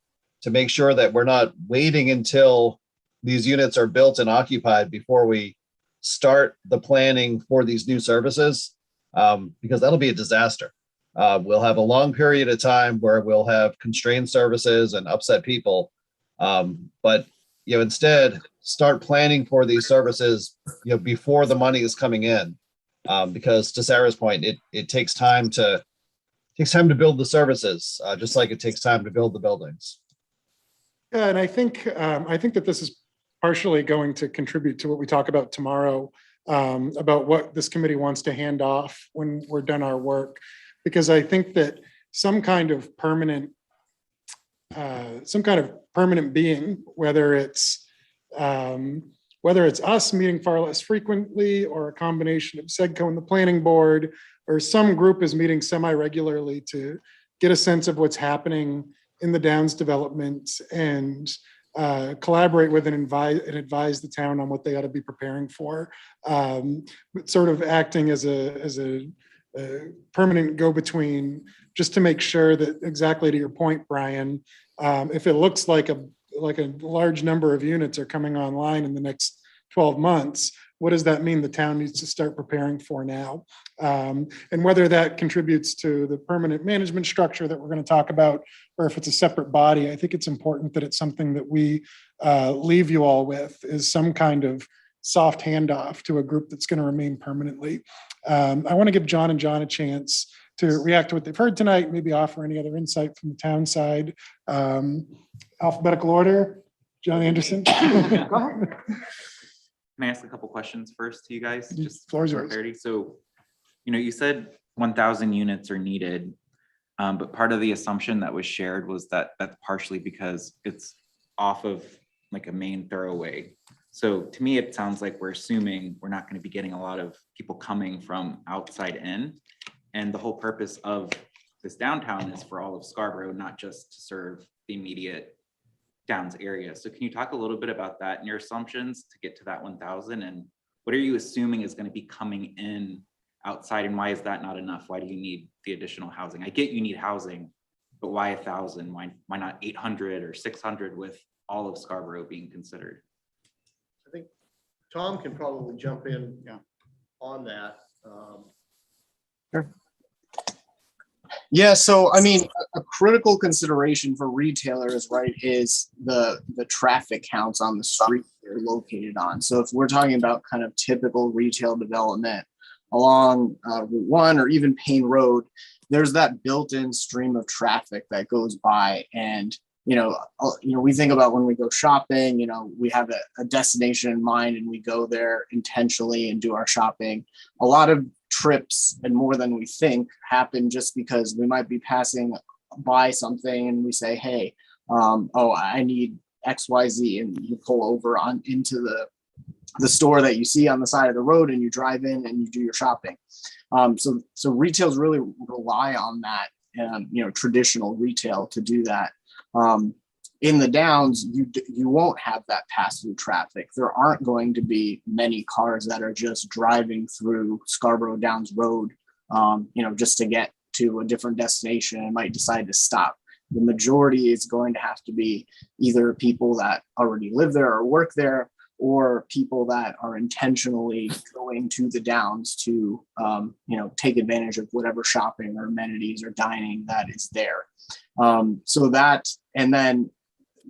to make sure that we're not waiting until these units are built and occupied before we start the planning for these new services, because that'll be a disaster. We'll have a long period of time where we'll have constrained services and upset people. But instead start planning for these services before the money is coming in, because to Sarah's point, it takes time to build the services, just like it takes time to build the buildings. Yeah, and I think that this is partially going to contribute to what we talk about tomorrow, about what this committee wants to hand off when we're done our work. Because I think that some kind of permanent being, whether it's us meeting far less frequently, or a combination of SEDCO and the planning board, or some group is meeting semi-regularly to get a sense of what's happening in the Downs development and collaborate with and advise the town on what they ought to be preparing for, sort of acting as a permanent go-between, just to make sure that, exactly to your point, Brian, if it looks like a large number of units are coming online in the next 12 months, what does that mean the town needs to start preparing for now? And whether that contributes to the permanent management structure that we're going to talk about, or if it's a separate body, I think it's important that it's something that we leave you all with, is some kind of soft handoff to a group that's going to remain permanently. I want to give John and John a chance to react to what they've heard tonight, maybe offer any other insight from the town side. Alphabetical order, John Anderson. Can I ask a couple questions first to you guys? Just Floor is for yours. clarity. So, you said 1,000 units are needed, but part of the assumption that was shared was that that's partially because it's off of like a main thoroughway. So to me, it sounds like we're assuming we're not going to be getting a lot of people coming from outside in. And the whole purpose of this downtown is for all of Scarborough, not just to serve the immediate Downs area. So can you talk a little bit about that and your assumptions to get to that 1,000, and what are you assuming is going to be coming in outside, and why is that not enough? Why do you need the additional housing? I get you need housing, but why 1,000? Why not 800 or 600 with all of Scarborough being considered? I think Tom can probably jump in on that. Yeah, so I mean, a critical consideration for retailers, right, is the traffic counts on the street they're located on. So if we're talking about kind of typical retail development along Route 1 or even Payne Road, there's that built-in stream of traffic that goes by. And we think about when we go shopping, we have a destination in mind and we go there intentionally and do our shopping. A lot of trips, and more than we think, happen just because we might be passing by something and we say, hey, I need XYZ, and you pull over into the store that you see on the side of the road and you drive in and you do your shopping. So retailers really rely on that, traditional retail to do that. In the Downs, you won't have that pass-through traffic. There aren't going to be many cars that are just driving through Scarborough Downs Road, just to get to a different destination and might decide to stop. The majority is going to have to be either people that already live there or work there, or people that are intentionally going to the Downs to, take advantage of whatever shopping or amenities or dining that is there. So that, and then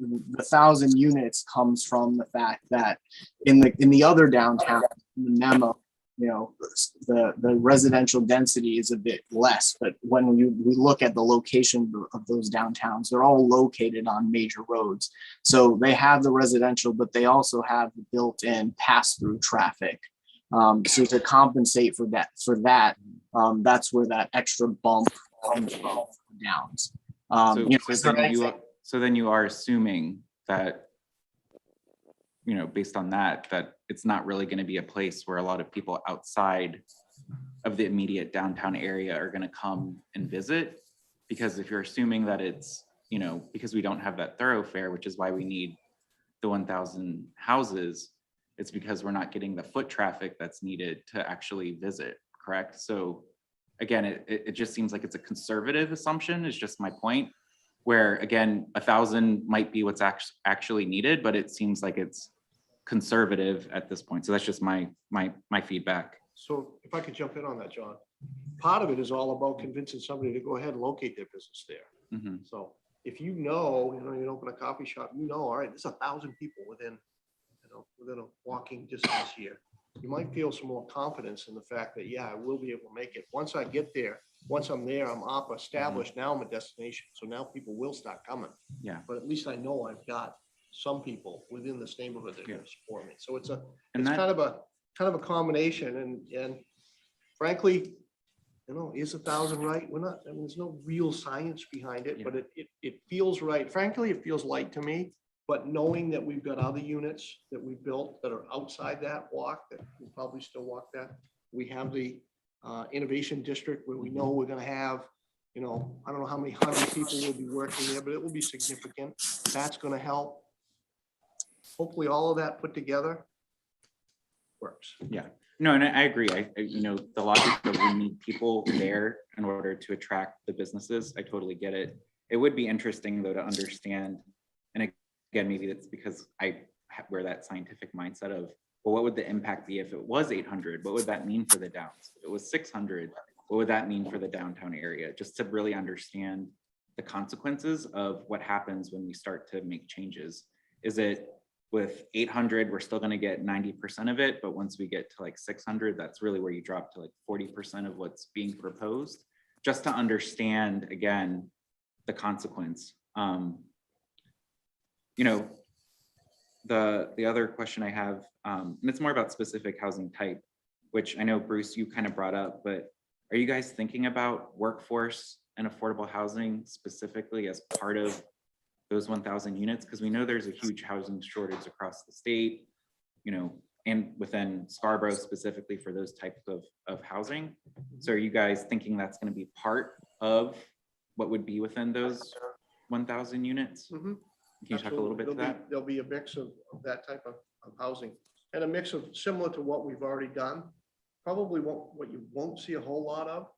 the 1,000 units comes from the fact that in the other downtown, the memo, the residential density is a bit less, but when we look at the location of those downtowns, they're all located on major roads. So they have the residential, but they also have the built-in pass-through traffic. So to compensate for that, that's where that extra bump comes from downs. So then you are assuming that, based on that it's not really going to be a place where a lot of people outside of the immediate downtown area are going to come and visit. Because if you're assuming that it's, because we don't have that thoroughfare, which is why we need the 1,000 houses, it's because we're not getting the foot traffic that's needed to actually visit, correct? So again, it just seems like it's a conservative assumption, is just my point, where again, 1,000 might be what's actually needed, but it seems like it's conservative at this point. So that's just my feedback. So if I could jump in on that, John, part of it is all about convincing somebody to go ahead and locate their business there. Mhm. So if you open a coffee shop, all right, there's 1,000 people within a walking distance here. You might feel some more confidence in the fact that, yeah, I will be able to make it. Once I get there, once I'm there, I'm up, established, now I'm a destination. So now people will start coming. Yeah. But at least I know I've got some people within this neighborhood that are going to support me. So it's that- kind of a combination, and frankly, is 1,000 right? We're not, there's no real science behind it, but it feels right. Frankly, it feels light to me, but knowing that we've got other units that we built that are outside that walk, that will probably still walk that. We have the innovation district where we know we're gonna have, I don't know how many hundred people will be working there, but it will be significant. That's gonna help. Hopefully all of that put together works. Yeah, no, and I agree. The logic of we need people there in order to attract the businesses, I totally get it. It would be interesting though to understand, and again, maybe that's because I wear that scientific mindset of, well, what would the impact be if it was 800? What would that mean for the downs? If it was 600, what would that mean for the downtown area? Just to really understand the consequences of what happens when we start to make changes. Is it with 800, we're still going to get 90% of it, but once we get to like 600, that's really where you drop to like 40% of what's being proposed, just to understand, again, the consequence. The other question I have, and it's more about specific housing type, which I know, Bruce, you kind of brought up, but are you guys thinking about workforce and affordable housing specifically as part of those 1,000 units? Because we know there's a huge housing shortage across the state, and within Scarborough specifically for those types of housing. So are you guys thinking that's going to be part of what would be within those 1,000 units? Mm-hmm. Can you talk a little bit to that? There'll be a mix of that type of housing, and a mix of similar to what we've already done. Probably what you won't see a whole lot of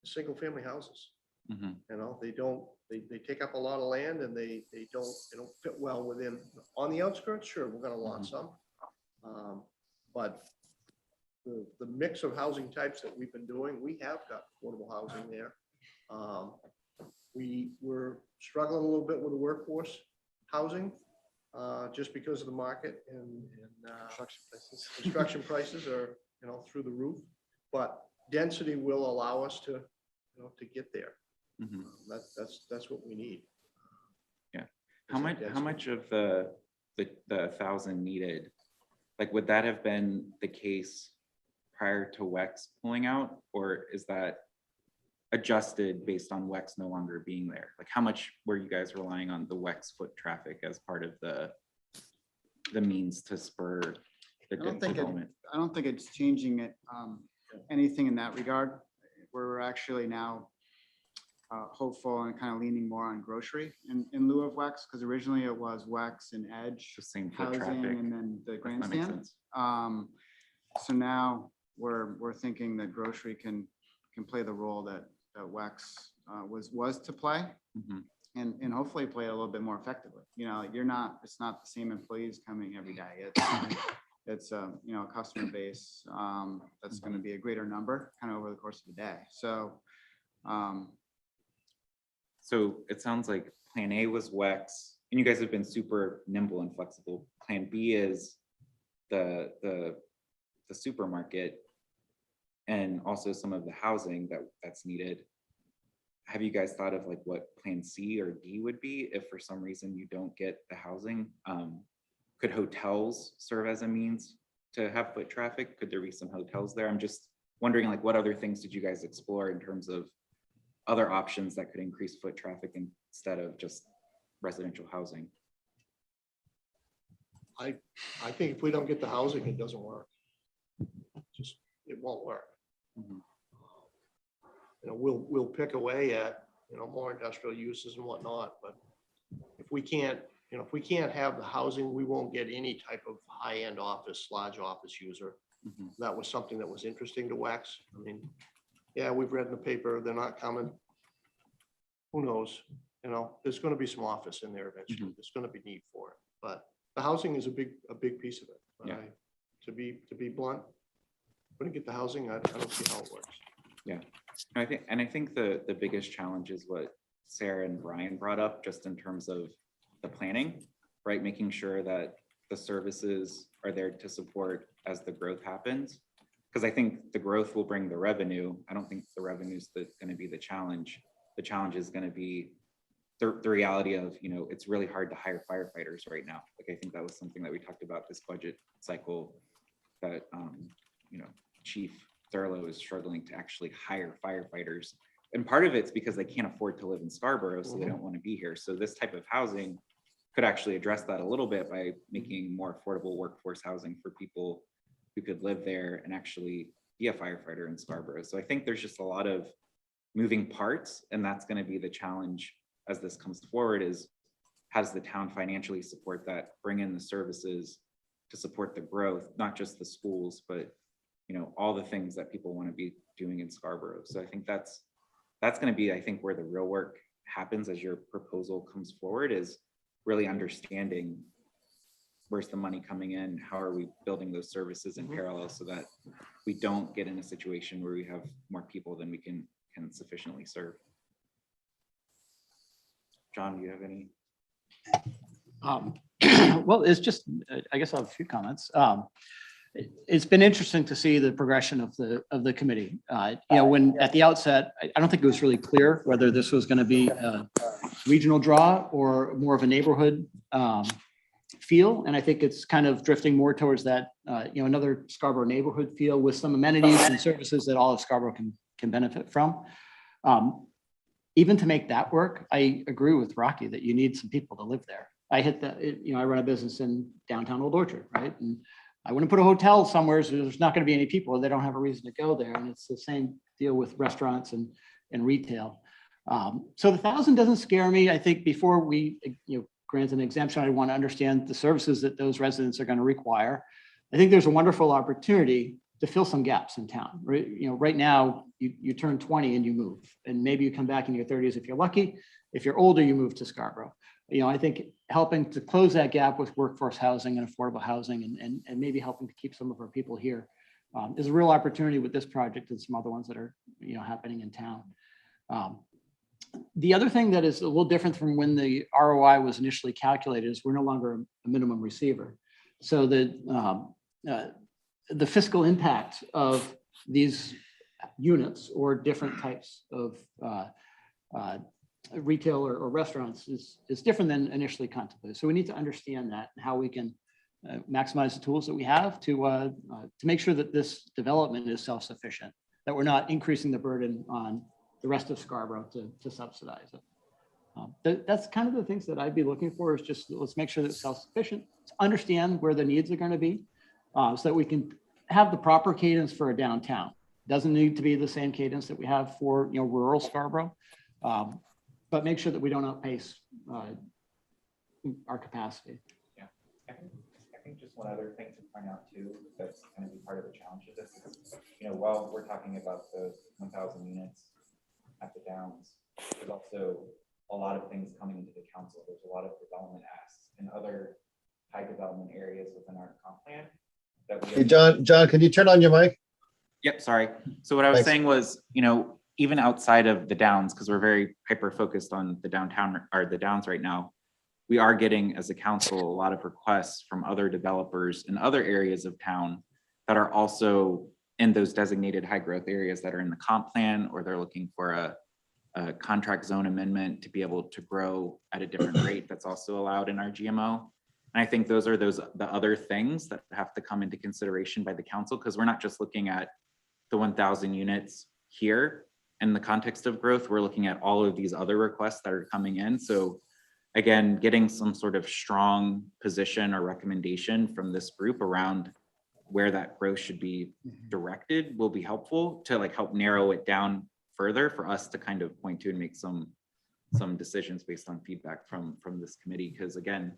is single family houses. Mm-hmm. They take up a lot of land, and they don't fit well within, on the outskirts. Sure, we're gonna want some. But the mix of housing types that we've been doing, we have got affordable housing there. We were struggling a little bit with the workforce housing, just because of the market, and construction prices are, through the roof. But density will allow us to get there. Mm-hmm. That's what we need. Yeah. How much of the 1,000 needed, like, would that have been the case prior to WEX pulling out, or is that adjusted based on WEX no longer being there? Like, how much were you guys relying on the WEX foot traffic as part of the means to spur the development? I don't think it's changing it, anything in that regard. We're actually now hopeful and kind of leaning more on grocery in lieu of WEX, because originally it was WEX and Edge The same foot housing traffic. and then the That makes grandstand. sense. So now we're thinking that grocery can play the role that WEX was to play, Mhm. and hopefully play it a little bit more effectively. It's not the same employees coming every day. It's a customer base that's going to be a greater number kind of over the course of the day. So So it sounds like plan A was WEX, and you guys have been super nimble and flexible. Plan B is the supermarket. and also some of the housing that's needed. Have you guys thought of like what plan C or D would be if for some reason you don't get the housing? Could hotels serve as a means to have foot traffic? Could there be some hotels there? I'm just wondering, like, what other things did you guys explore in terms of other options that could increase foot traffic instead of just residential housing? I think if we don't get the housing, it doesn't work. Just, it won't work. Mhm. You know, we'll pick away at, you know, more industrial uses and whatnot, but if we can't, you know, if we can't have the housing, we won't get any type of high-end office, large office user. Mhm. That was something that was interesting to Wax. I mean, yeah, we've read in the paper, they're not coming. Who knows? You know, there's gonna be some office in there eventually. There's gonna be need for it, but the housing is a big piece of it. But Yeah. to be blunt, when you get the housing, I don't see how it works. Yeah, I think the biggest challenge is what Sarah and Brian brought up, just in terms of the planning, right? Making sure that the services are there to support as the growth happens. Because I think the growth will bring the revenue. I don't think the revenue is going to be the challenge. The challenge is going to be the reality of, you know, it's really hard to hire firefighters right now. Like, I think that was something that we talked about this budget cycle, that, you know, Chief Thurlow is struggling to actually hire firefighters. And part of it's because they can't afford to live in Scarborough, so they don't want to be here. So this type of housing could actually address that a little bit by making more affordable workforce housing for people who could live there and actually be a firefighter in Scarborough. So I think there's just a lot of moving parts, and that's going to be the challenge as this comes forward, is how does the town financially support that, bring in the services to support the growth, not just the schools, but, you know, all the things that people want to be doing in Scarborough. So I think that's going to be, I think, where the real work happens as your proposal comes forward, is really understanding where's the money coming in, how are we building those services in parallel, so that we don't get in a situation where we have more people than we can sufficiently serve. John, do you have any? Well, it's just, I guess I'll have a few comments. It's been interesting to see the progression of the committee. You know, when at the outset, I don't think it was really clear whether this was going to be a regional draw or more of a neighborhood feel. And I think it's kind of drifting more towards that, you know, another Scarborough neighborhood feel with some amenities and services that all of Scarborough can benefit from. Even to make that work, I agree with Rocky that you need some people to live there. I hit that, you know, I run a business in downtown Old Orchard, right? And I wouldn't put a hotel somewhere, so there's not going to be any people. They don't have a reason to go there. And it's the same deal with restaurants and retail. So the 1,000 doesn't scare me. I think before we, you know, grant an exemption, I want to understand the services that those residents are going to require. I think there's a wonderful opportunity to fill some gaps in town. Right? You know, right now you turn 20 and you move, and maybe you come back in your 30s if you're lucky. If you're older, you move to Scarborough. You know, I think helping to close that gap with workforce housing and affordable housing, and maybe helping to keep some of our people here is a real opportunity with this project and some other ones that are, you know, happening in town. The other thing that is a little different from when the ROI was initially calculated is we're no longer a minimum receiver. So the fiscal impact of these units or different types of retail or restaurants is different than initially contemplated. So we need to understand that and how we can maximize the tools that we have to make sure that this development is self-sufficient, that we're not increasing the burden on the rest of Scarborough to subsidize it. That's kind of the things that I'd be looking for, is just let's make sure that it's self-sufficient, understand where the needs are going to be, so that we can have the proper cadence for a downtown. Doesn't need to be the same cadence that we have for, you know, rural Scarborough, but make sure that we don't outpace our capacity. Yeah, I think just one other thing to point out too, that's going to be part of the challenge of this is, you know, while we're talking about the 1,000 units at the Downs, there's also a lot of things coming into the council. There's a lot of development asks in other high development areas within our comp plan. That we Hey, John, can you turn on your mic? Yep, sorry. So what I was Thanks. saying was, you know, even outside of the Downs, because we're very hyper focused on the downtown or the Downs right now, we are getting as a council a lot of requests from other developers in other areas of town that are also in those designated high growth areas that are in the comp plan, or they're looking for a contract zone amendment to be able to grow at a different rate that's also allowed in our GMO. And I think those are the other things that have to come into consideration by the council, because we're not just looking at the 1,000 units here in the context of growth, we're looking at all of these other requests that are coming in. So again, getting some sort of strong position or recommendation from this group around where that growth should be directed will be helpful to like help narrow it down further for us to kind of point to and make some decisions based on feedback from this committee. Because again,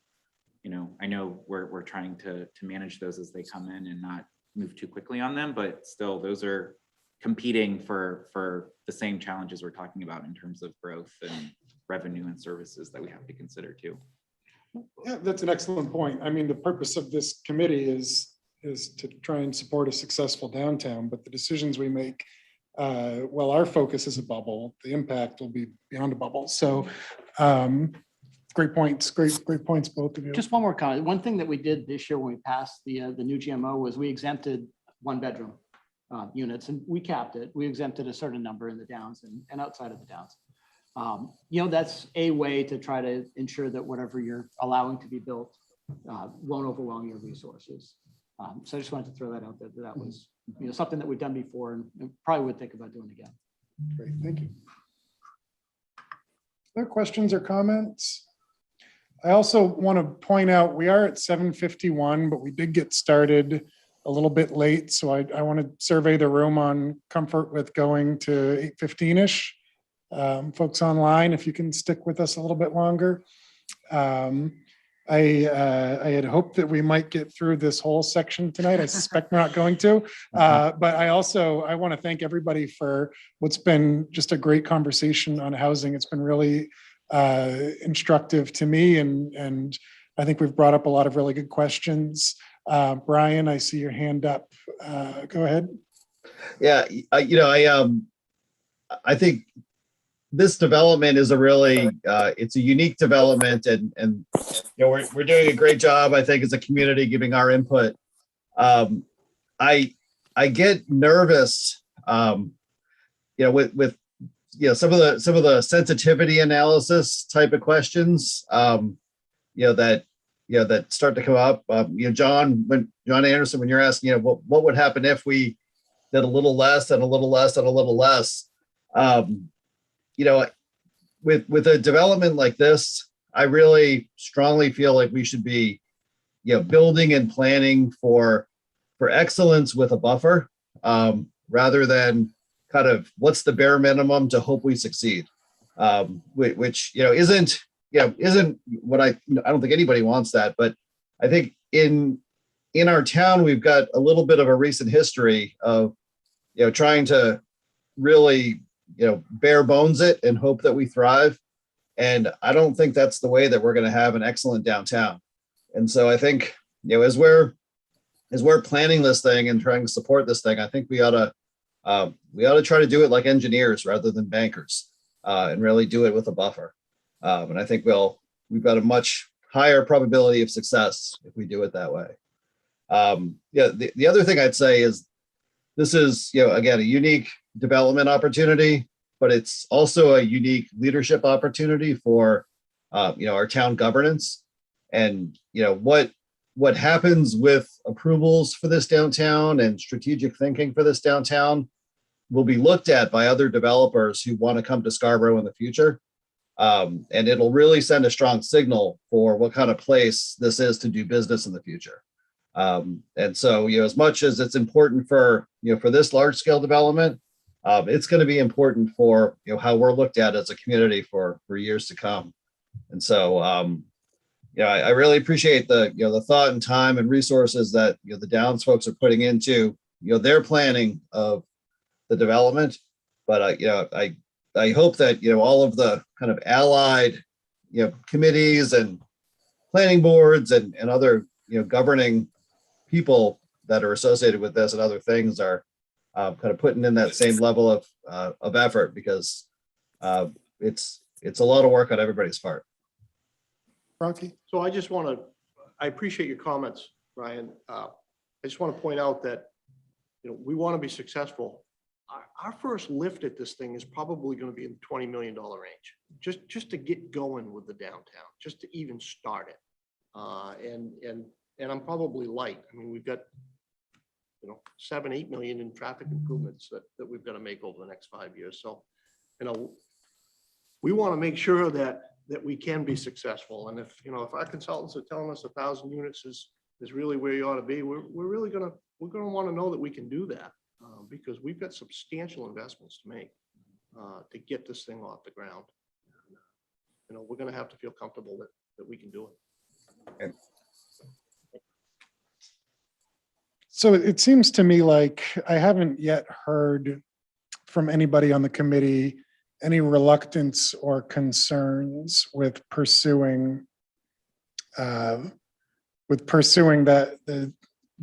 you know, I know we're trying to manage those as they come in and not move too quickly on them, but still those are competing for the same challenges we're talking about in terms of growth and revenue and services that we have to consider too. Yeah, that's an excellent point. I mean, the purpose of this committee is to try and support a successful downtown, but the decisions we make, well, our focus is a bubble, the impact will be beyond a bubble. So great points, great points, both of you. Just one more comment. One thing that we did this year when we passed the new GMO was we exempted 1-bedroom units, and we capped it. We exempted a certain number in the downs and outside of the downs. You know, that's a way to try to ensure that whatever you're allowing to be built won't overwhelm your resources. So I just wanted to throw that out there. That was, you know, something that we've done before and probably would think about doing again. Great, thank you. Other questions or comments? I also want to point out, we are at 7:51, but we did get started a little bit late. So I want to survey the room on comfort with going to 8:15-ish. Folks online, if you can stick with us a little bit longer. I had hoped that we might get through this whole section tonight. I suspect we're not going to. But I want to thank everybody for what's been just a great conversation on housing. It's been really instructive to me, and I think we've brought up a lot of really good questions. Brian, I see your hand up. Go ahead. Yeah, I think this development is a really, it's a unique development, and we're doing a great job, I think, as a community giving our input. I get nervous, with some of the sensitivity analysis type of questions, that start to come up. John Anderson, when you're asking, what would happen if we did a little less and a little less and a little less. With a development like this, I really strongly feel like we should be, building and planning for excellence with a buffer, rather than kind of what's the bare minimum to hope we succeed, which isn't what I don't think anybody wants that, but I think in our town we've got a little bit of a recent history of trying to really bare bones it and hope that we thrive. And I don't think that's the way that we're going to have an excellent downtown. And so I think, as we're planning this thing and trying to support this thing, I think we ought to try to do it like engineers rather than bankers, and really do it with a buffer. And I think we've got a much higher probability of success if we do it that way. The other thing I'd say is this is, again, a unique development opportunity, but it's also a unique leadership opportunity for, our town governance. And, what happens with approvals for this downtown and strategic thinking for this downtown will be looked at by other developers who want to come to Scarborough in the future. And it'll really send a strong signal for what kind of place this is to do business in the future. And so, as much as it's important for this large scale development, it's going to be important for, how we're looked at as a community for years to come. And so, I really appreciate the thought and time and resources that, the Downs folks are putting into, their planning of the development. But, I hope that, all of the kind of allied, committees and planning boards and other, governing people that are associated with this and other things are kind of putting in that same level of effort, because it's a lot of work on everybody's part. Rocky? So I appreciate your comments, Ryan. I just want to point out that, we want to be successful. Our first lift at this thing is probably going to be in the $20 million range, just to get going with the downtown, just to even start it. And I'm probably light. I mean, we've got, 7-8 million in traffic improvements that we've got to make over the next 5 years. So, we want to make sure that we can be successful. And if our consultants are telling us 1,000 units is really where you ought to be, we're going to want to know that we can do that, because we've got substantial investments to make to get this thing off the ground. We're going to have to feel comfortable that we can do it. So it seems to me like I haven't yet heard from anybody on the committee any reluctance or concerns with pursuing that the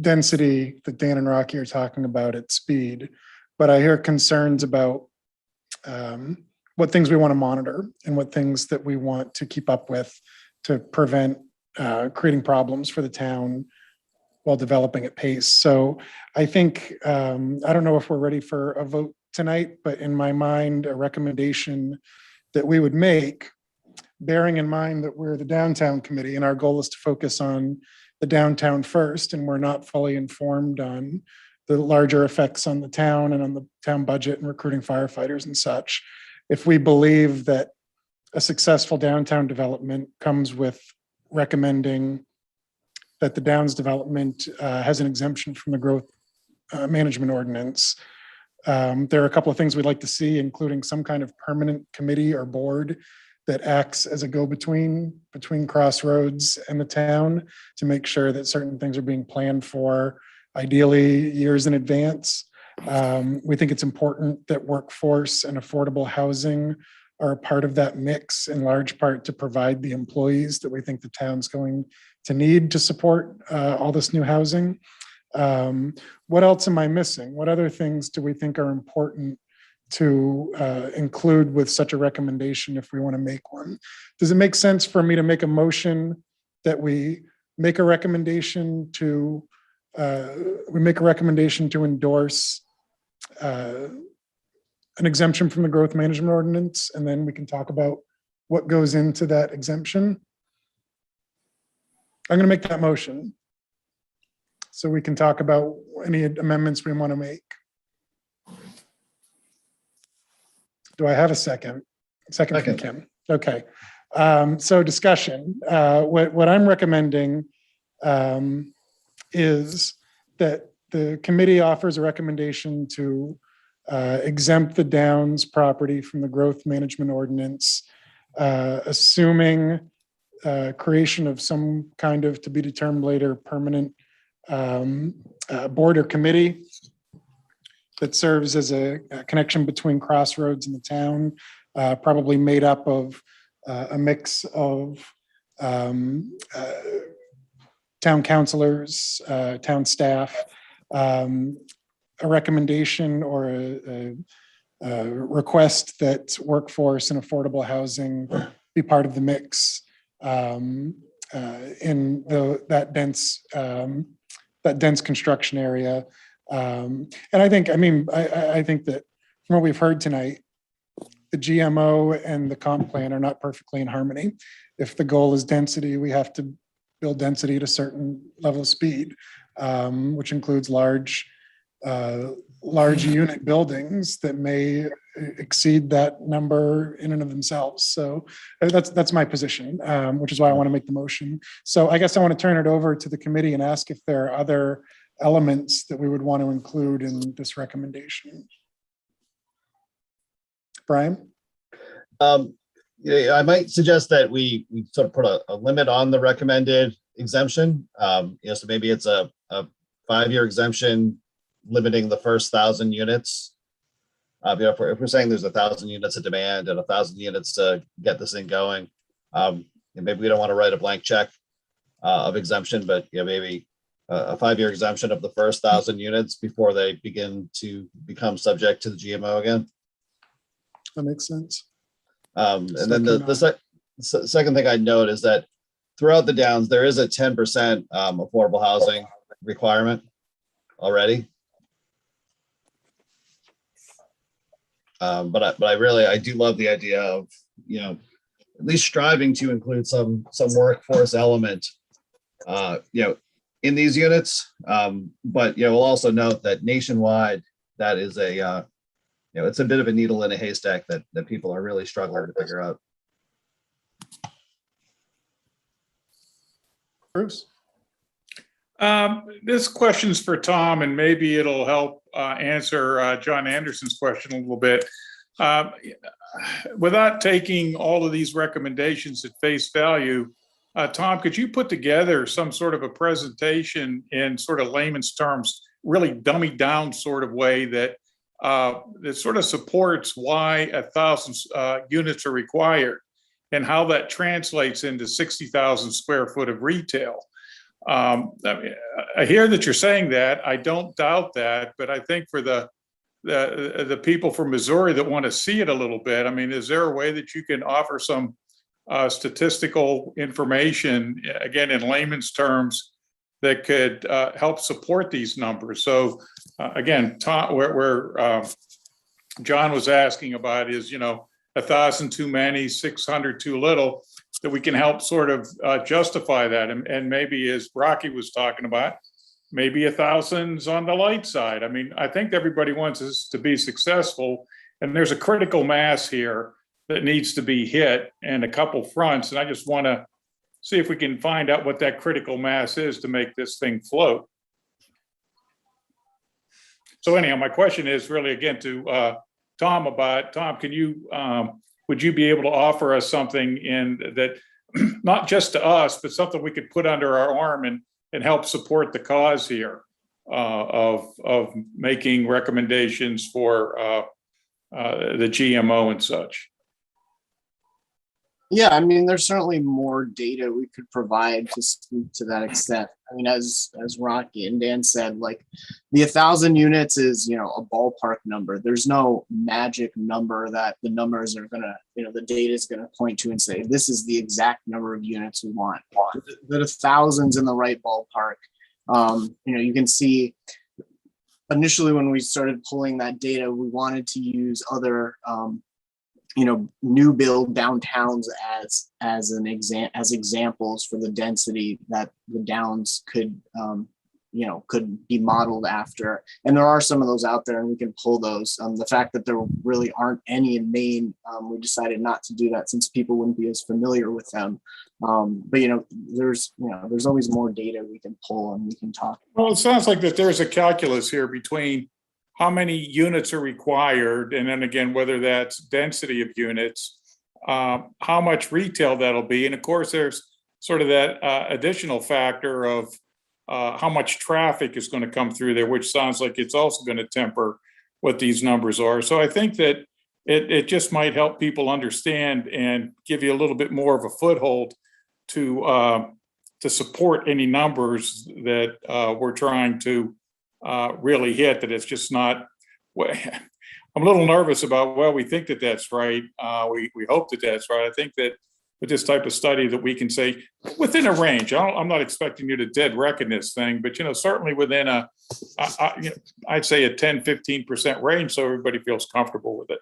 density that Dan and Rocky are talking about at speed. But I hear concerns about what things we want to monitor and what things that we want to keep up with to prevent creating problems for the town while developing at pace. So I think, I don't know if we're ready for a vote tonight, but in my mind, a recommendation that we would make, bearing in mind that we're the downtown committee and our goal is to focus on the downtown first, and we're not fully informed on the larger effects on the town and on the town budget and recruiting firefighters and such. If we believe that a successful downtown development comes with recommending that the Downs development has an exemption from the growth management ordinance, there are a couple of things we'd like to see, including some kind of permanent committee or board that acts as a go-between between Crossroads and the town to make sure that certain things are being planned for, ideally years in advance. We think it's important that workforce and affordable housing are a part of that mix, in large part to provide the employees that we think the town's going to need to support all this new housing. What else am I missing? What other things do we think are important to include with such a recommendation if we want to make one? Does it make sense for me to make a motion that we make a recommendation to endorse an exemption from the growth management ordinance, and then we can talk about what goes into that exemption? I'm going to make that motion so we can talk about any amendments we want to make. Do I have a second? Second from Kim. Okay. So discussion. What I'm recommending is that the committee offers a recommendation to exempt the Downs property from the growth management ordinance, assuming creation of some kind of, to be determined later, permanent board or committee that serves as a connection between Crossroads and the town, probably made up of a mix of town councilors, town staff, a recommendation or a request that workforce and affordable housing be part of the mix in that dense construction area. And I think that from what we've heard tonight, the GMO and the comp plan are not perfectly in harmony. If the goal is density, we have to build density at a certain level of speed, which includes large unit buildings that may exceed that number in and of themselves. So that's my position, which is why I want to make the motion. So I guess I want to turn it over to the committee and ask if there are other elements that we would want to include in this recommendation. Brian? I might suggest that we sort of put a limit on the recommended exemption. So maybe it's a 5-year exemption limiting the first 1,000 units. If we're saying there's 1,000 units of demand and 1,000 units to get this thing going, maybe we don't want to write a blank check of exemption, but maybe a 5-year exemption of the first 1,000 units before they begin to become subject to the GMO again. That makes sense. And then the second thing I'd note is that throughout the Downs, there is a 10% affordable housing requirement already. But I really, I do love the idea of, you know, at least striving to include some workforce element, you know, in these units. But, you know, we'll also note that nationwide, that is a, you know, it's a bit of a needle in a haystack that people are really struggling to figure out. Bruce? This question's for Tom, and maybe it'll help answer John Anderson's question a little bit. Without taking all of these recommendations at face value, Tom, could you put together some sort of a presentation in sort of layman's terms, really dummied down sort of way that that sort of supports why 1,000 units are required and how that translates into 60,000 square foot of retail? I mean, I hear that you're saying that. I don't doubt that, but I think for the people from Missouri that want to see it a little bit, I mean, is there a way that you can offer some statistical information, again, in layman's terms, that could help support these numbers? So again, Tom, where John was asking about is, you know, 1,000 too many, 600 too little, that we can help sort of justify that. And maybe, as Rocky was talking about, maybe 1,000's on the light side. I mean, I think everybody wants us to be successful, and there's a critical mass here that needs to be hit and a couple fronts. And I just want to see if we can find out what that critical mass is to make this thing float. So anyhow, my question is really again to Tom about, Tom, can you, would you be able to offer us something in that, not just to us, but something we could put under our arm and help support the cause here of making recommendations for the GMO and such? Yeah, I mean, there's certainly more data we could provide to speak to that extent. I mean, as Rocky and Dan said, like the 1,000 units is, you know, a ballpark number. There's no magic number that the numbers are gonna, you know, the data is gonna point to and say, this is the exact number of units we want. The 1,000's in the right ballpark. You know, you can see initially when we started pulling that data, we wanted to use other, you know, new build downtowns as examples for the density that the downs could, you know, could be modeled after. And there are some of those out there, and we can pull those. The fact that there really aren't any in Maine, we decided not to do that since people wouldn't be as familiar with them. But you know, there's always more data we can pull and we can talk. Well, it sounds like that there's a calculus here between how many units are required, and then again, whether that's density of units, how much retail that'll be. And of course, there's sort of that additional factor of how much traffic is going to come through there, which sounds like it's also going to temper what these numbers are. So I think that it just might help people understand and give you a little bit more of a foothold to support any numbers that we're trying to really hit, that it's just not. I'm a little nervous about, well, we think that that's right. We hope that that's right. I think that with this type of study that we can say within a range, I'm not expecting you to dead reckon this thing, but, you know, certainly within a, you know, I'd say a 10-15% range, so everybody feels comfortable with it.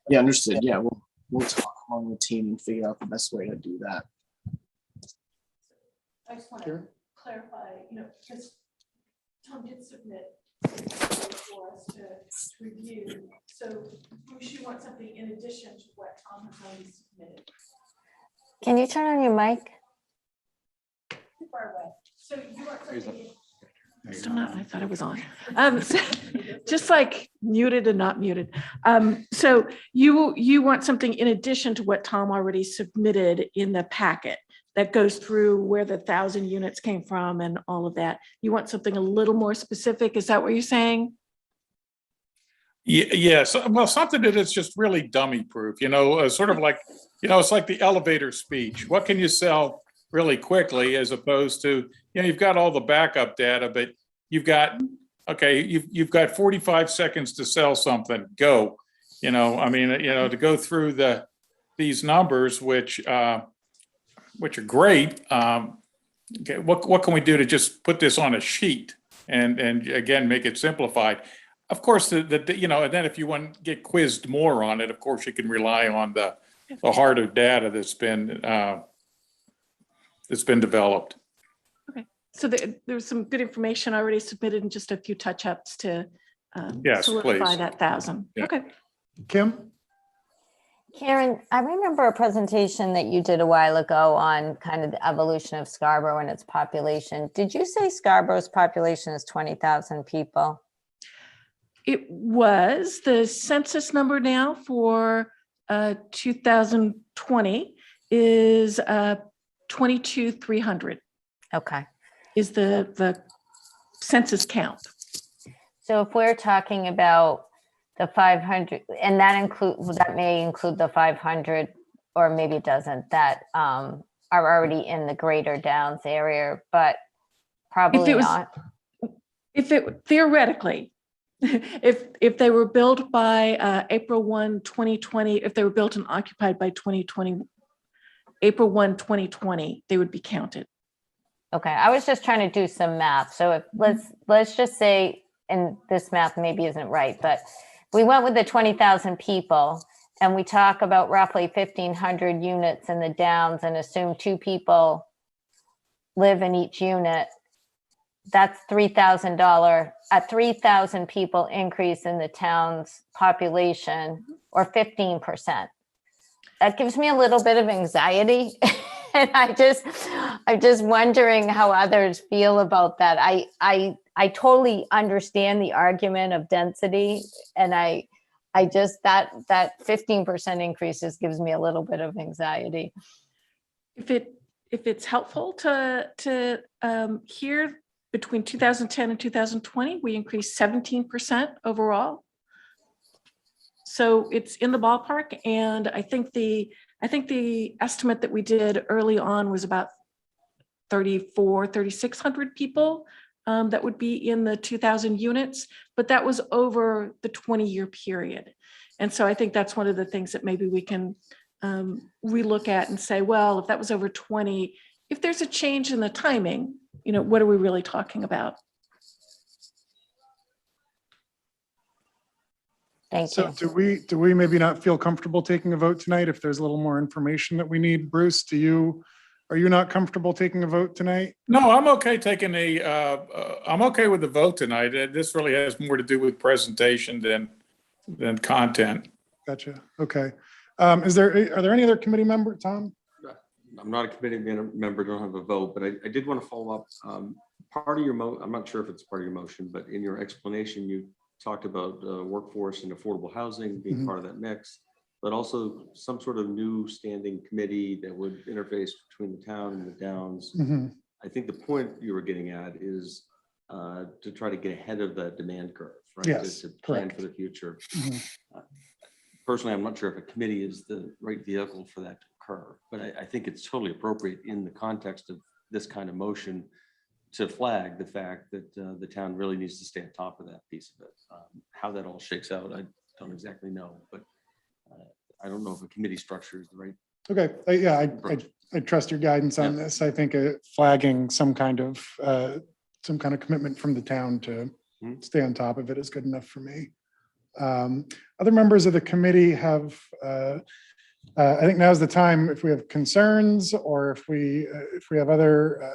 Yeah, understood. Yeah, we'll talk among the team and figure out the best way to do that. I just want to clarify, you know, because Tom did submit for us to review. So Bruce, you want something in addition to what Tom has already submitted? Can you turn on your mic? Too far away. So you want something? Still not, I thought it was on. So, just like muted and not muted. So you want something in addition to what Tom already submitted in the packet that goes through where the 1,000 units came from and all of that. You want something a little more specific? Is that what you're saying? Yes, well, something that is just really dummy proof, you know, sort of like, you know, it's like the elevator speech. What can you sell really quickly, as opposed to, you know, you've got all the backup data, but you've got, okay, you've got 45 seconds to sell something, go. You know, I mean, you know, to go through these numbers, which are great. Okay, what can we do to just put this on a sheet and again, make it simplified? Of course, and then if you want to get quizzed more on it, of course, you can rely on the harder data that's been developed. So there's some good information already submitted and just a few touch-ups to Yes, solidify please. that 1,000. Yeah. Okay. Kim? Karen, I remember a presentation that you did a while ago on kind of the evolution of Scarborough and its population. Did you say Scarborough's population is 20,000 people? It was the census number now for 2020 is 22,300 Okay. is the census count. So if we're talking about the 500, and that may include the 500, or maybe it doesn't, that are already in the Greater Downs area, but probably not. If it theoretically, if they were built by April 1, 2020, if they were built and occupied by 2020, April 1, 2020, they would be counted. Okay, I was just trying to do some math. So if let's just say, and this math maybe isn't right, but we went with the 20,000 people and we talk about roughly 1,500 units in the Downs and assume 2 people live in each unit. That's $3,000, a 3,000 people increase in the town's population, or 15%. That gives me a little bit of anxiety. And I'm just wondering how others feel about that. I totally understand the argument of density, and I just that 15% increases gives me a little bit of anxiety. If it's helpful to hear, between 2010 and 2020, we increased 17% overall. So it's in the ballpark, and I think the estimate that we did early on was about 3,600 people that would be in the 2,000 units, but that was over the 20-year period. And so I think that's one of the things that maybe we can relook at and say, well, if that was over 20, if there's a change in the timing, what are we really talking about? Thank So you. do we maybe not feel comfortable taking a vote tonight if there's a little more information that we need? Bruce, are you not comfortable taking a vote tonight? No, I'm okay I'm okay with the vote tonight. This really has more to do with presentation than content. Gotcha. Okay. Are there any other committee member, Tom? I'm not a committee member, don't have a vote, but I did want to follow up. Part of your I'm not sure if it's part of your motion, but in your explanation, you talked about workforce and affordable housing being part of that mix, but also some sort of new standing committee that would interface between the town and the Downs. I think the point you were getting at is to try to get ahead of that demand curve, right? Yes, To plan correct. for the future. Personally, I'm not sure if a committee is the right vehicle for that to occur, but I think it's totally appropriate in the context of this kind of motion to flag the fact that the town really needs to stay on top of that piece of it. How that all shakes out, I don't exactly know, but I don't know if a committee structure is the right. Okay. Yeah, I trust your guidance on this. I think flagging some kind of commitment from the town to stay on top of it is good enough for me. Other members of the committee have, I think now's the time, if we have concerns or if we have other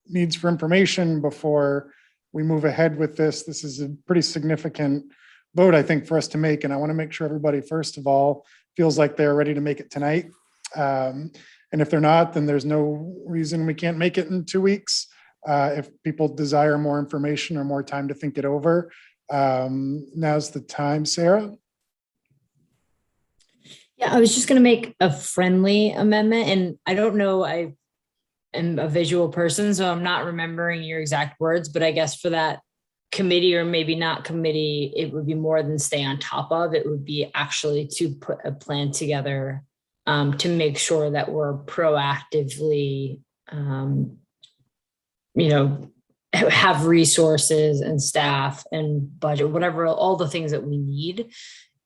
needs for information before we move ahead with this. This is a pretty significant vote, I think, for us to make. And I want to make sure everybody, first of all, feels like they're ready to make it tonight. And if they're not, then there's no reason we can't make it in 2 weeks. If people desire more information or more time to think it over, now's the time. Sarah? Yeah, I was just going to make a friendly amendment, and I don't know, I am a visual person, so I'm not remembering your exact words, but I guess for that committee, or maybe not committee, it would be more than stay on top of. It would be actually to put a plan together to make sure that we're proactively, have resources and staff and budget, whatever, all the things that we need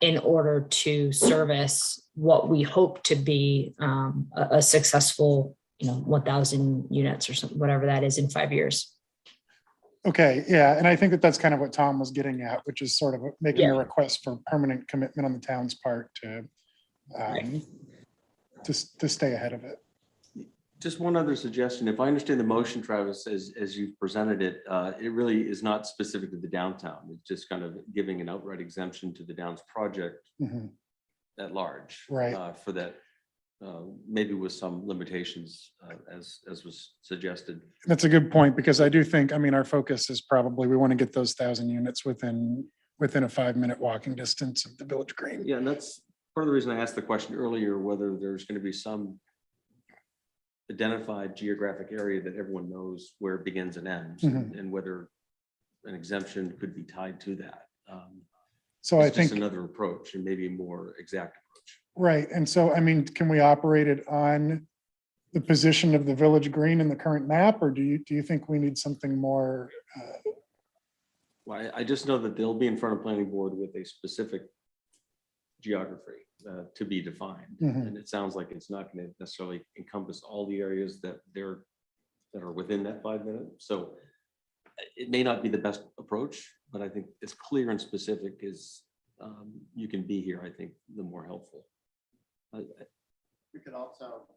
in order to service what we hope to be a successful 1,000 units or something, whatever that is in 5 years. Okay, yeah, and I think that that's kind of what Tom was getting at, which is sort of making a Yeah. request for permanent commitment on the town's part to to stay ahead of it. Just one other suggestion. If I understand the motion, Travis, as you presented it, it really is not specific to the downtown. It's just kind of giving an outright exemption to the Downs project Mhm. at large. Right. For that, maybe with some limitations, as was suggested. That's a good point, because I do think, I mean, our focus is probably, we want to get those 1,000 units within a 5-minute walking distance of the Village Green. Yeah, and that's part of the reason I asked the question earlier, whether there's going to be some identified geographic area that everyone knows where it begins and ends, Mhm. and whether an exemption could be tied to that. So I It's just think, another approach, and maybe a more exact approach. right, and so, I mean, can we operate it on the position of the Village Green in the current map, or do you think we need something more? Well, I just know that they'll be in front of planning board with a specific geography to be defined. Mhm. And it sounds like it's not going to necessarily encompass all the areas that are within that 5 minute. So it may not be the best approach, but I think as clear and specific as you can be here, I think the more helpful. We could also,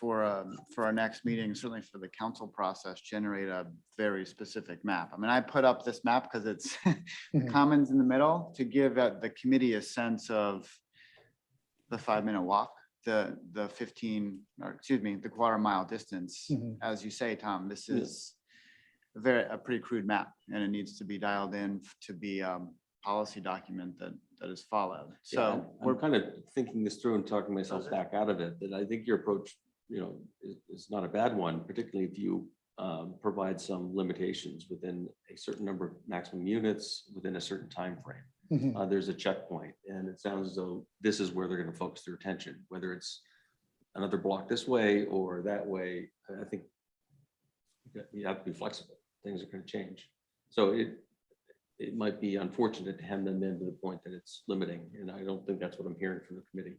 for our next meeting, certainly for the council process, generate a very specific map. I mean, I put up this map because it's Mhm. commons in the middle to give the committee a sense of the 5-minute walk, the 15, or excuse me, the quarter-mile distance. Mhm. As you say, Tom, this Yeah. is a pretty crude map, and it needs to be dialed in to be policy document that is followed. So Yeah, we're kind of thinking this through and talking myself back out of it, that I think your approach, is not a bad one, particularly if you provide some limitations within a certain number of maximum units within a certain time frame. Mhm. There's a checkpoint, and it sounds as though this is where they're going to focus their attention, whether it's another block this way or that way. I think you have to be flexible. Things are going to change. So it might be unfortunate to hem them in to the point that it's limiting, and I don't think that's what I'm hearing from the committee.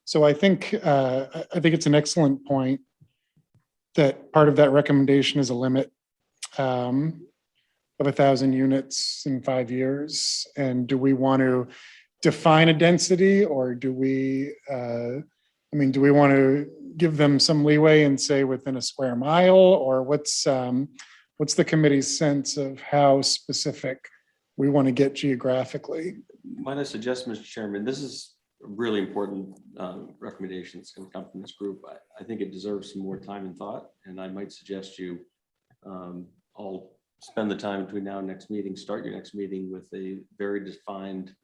So I think it's an excellent point that part of that recommendation is a limit of 1,000 units in 5 years. And do we want to define a density, or do we, do we want to give them some leeway and say within a square mile, or what's the committee's sense of how specific we want to get geographically? Might I suggest, Mr. Chairman, this is a really important recommendation that's going to come from this group. I think it deserves some more time and thought, and I might suggest you all spend the time between now and next meeting, start your next meeting with a very defined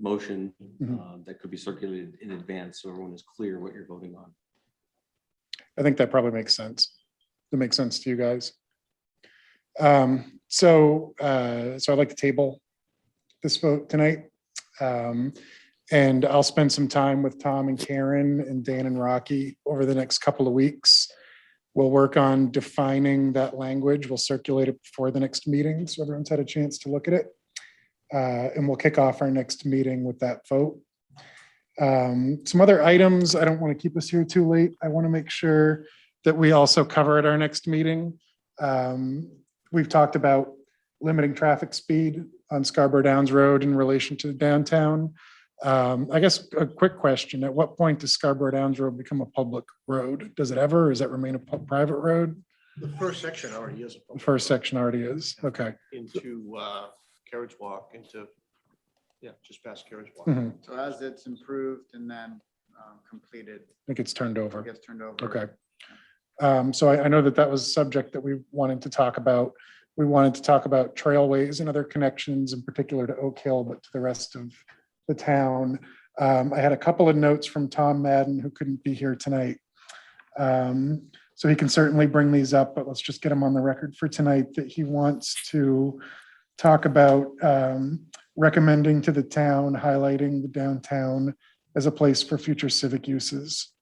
motion that could be circulated in advance, so everyone is clear what you're voting on. I think that probably makes sense. That makes sense to you guys. So I'd like to table this vote tonight. And I'll spend some time with Tom and Karen and Dan and Rocky over the next couple of weeks. We'll work on defining that language. We'll circulate it before the next meeting, so everyone's had a chance to look at it. And we'll kick off our next meeting with that vote. Some other items, I don't want to keep us here too late. I want to make sure that we also cover at our next meeting. We've talked about limiting traffic speed on Scarborough Downs Road in relation to the downtown. I guess a quick question, at what point does Scarborough Downs Road become a public road? Does it ever, or does that remain a private road? The first section already is. The first section already is, okay. Into Carriage Walk, just past Carriage Walk. Mhm. So as it's improved and then completed, It gets turned over. it gets turned over. Okay. So I know that was a subject that we wanted to talk about. We wanted to talk about trailways and other connections, in particular to Oak Hill, but to the rest of the town. I had a couple of notes from Tom Madden, who couldn't be here tonight. So he can certainly bring these up, but let's just get him on the record for tonight that he wants to talk about recommending to the town, highlighting the downtown as a place for future civic uses,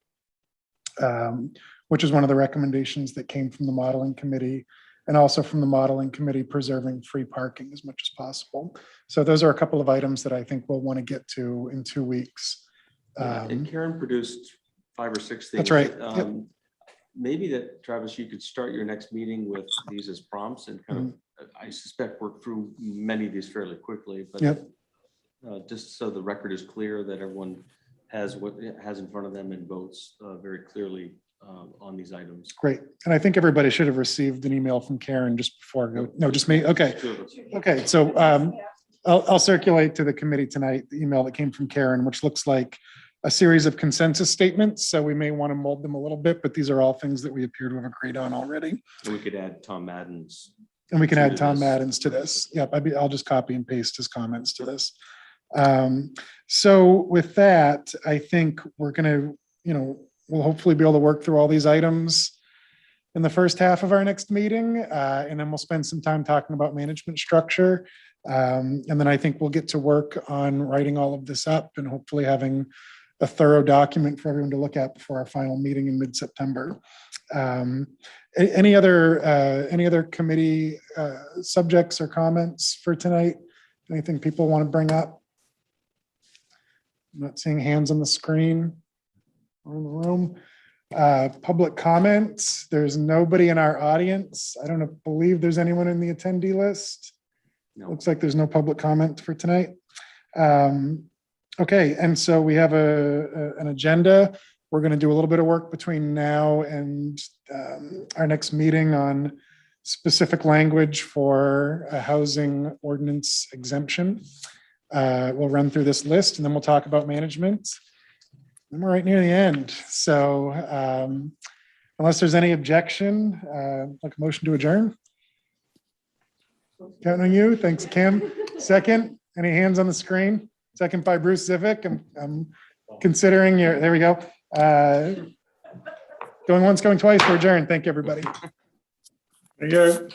which is one of the recommendations that came from the modeling committee, and also from the modeling committee preserving free parking as much as possible. So those are a couple of items that I think we'll want to get to in 2 weeks. And Karen produced 5 or 6 things. That's right. Yep. maybe that, Travis, you could start your next meeting with these as prompts and kind of, I suspect, work through many of these fairly quickly, but Yep. just so the record is clear that everyone has what it has in front of them and votes very clearly on these items. Great. And I think everybody should have received an email from Karen just before. No, just me. Okay. Two of us. Okay. So I'll circulate to the committee tonight the email that came from Karen, which looks like a series of consensus statements. So we may want to mold them a little bit, but these are all things that we appear to have agreed on already. And we could add Tom Madden's. And we can add to Tom this. Madden's to this. Yep, I'll just copy and paste his comments to this. So with that, I think we're gonna, we'll hopefully be able to work through all these items in the first half of our next meeting, and then we'll spend some time talking about management structure. And then I think we'll get to work on writing all of this up and hopefully having a thorough document for everyone to look at before our final meeting in mid-September. Any other committee subjects or comments for tonight? Anything people want to bring up? I'm not seeing hands on the screen or in the room. Public comments. There's nobody in our audience. I don't believe there's anyone in the attendee list. No. Looks like there's no public comment for tonight. Okay, and so we have an agenda. We're going to do a little bit of work between now and our next meeting on specific language for a housing ordinance exemption. We'll run through this list and then we'll talk about management. And we're right near the end. So unless there's any objection, like a motion to adjourn. Counting on you. Thanks, Kim. Second, any hands on the screen? Second by Bruce Zivic. I'm considering there we go. Going once, going twice, we're adjourned. Thank you, everybody. There you go.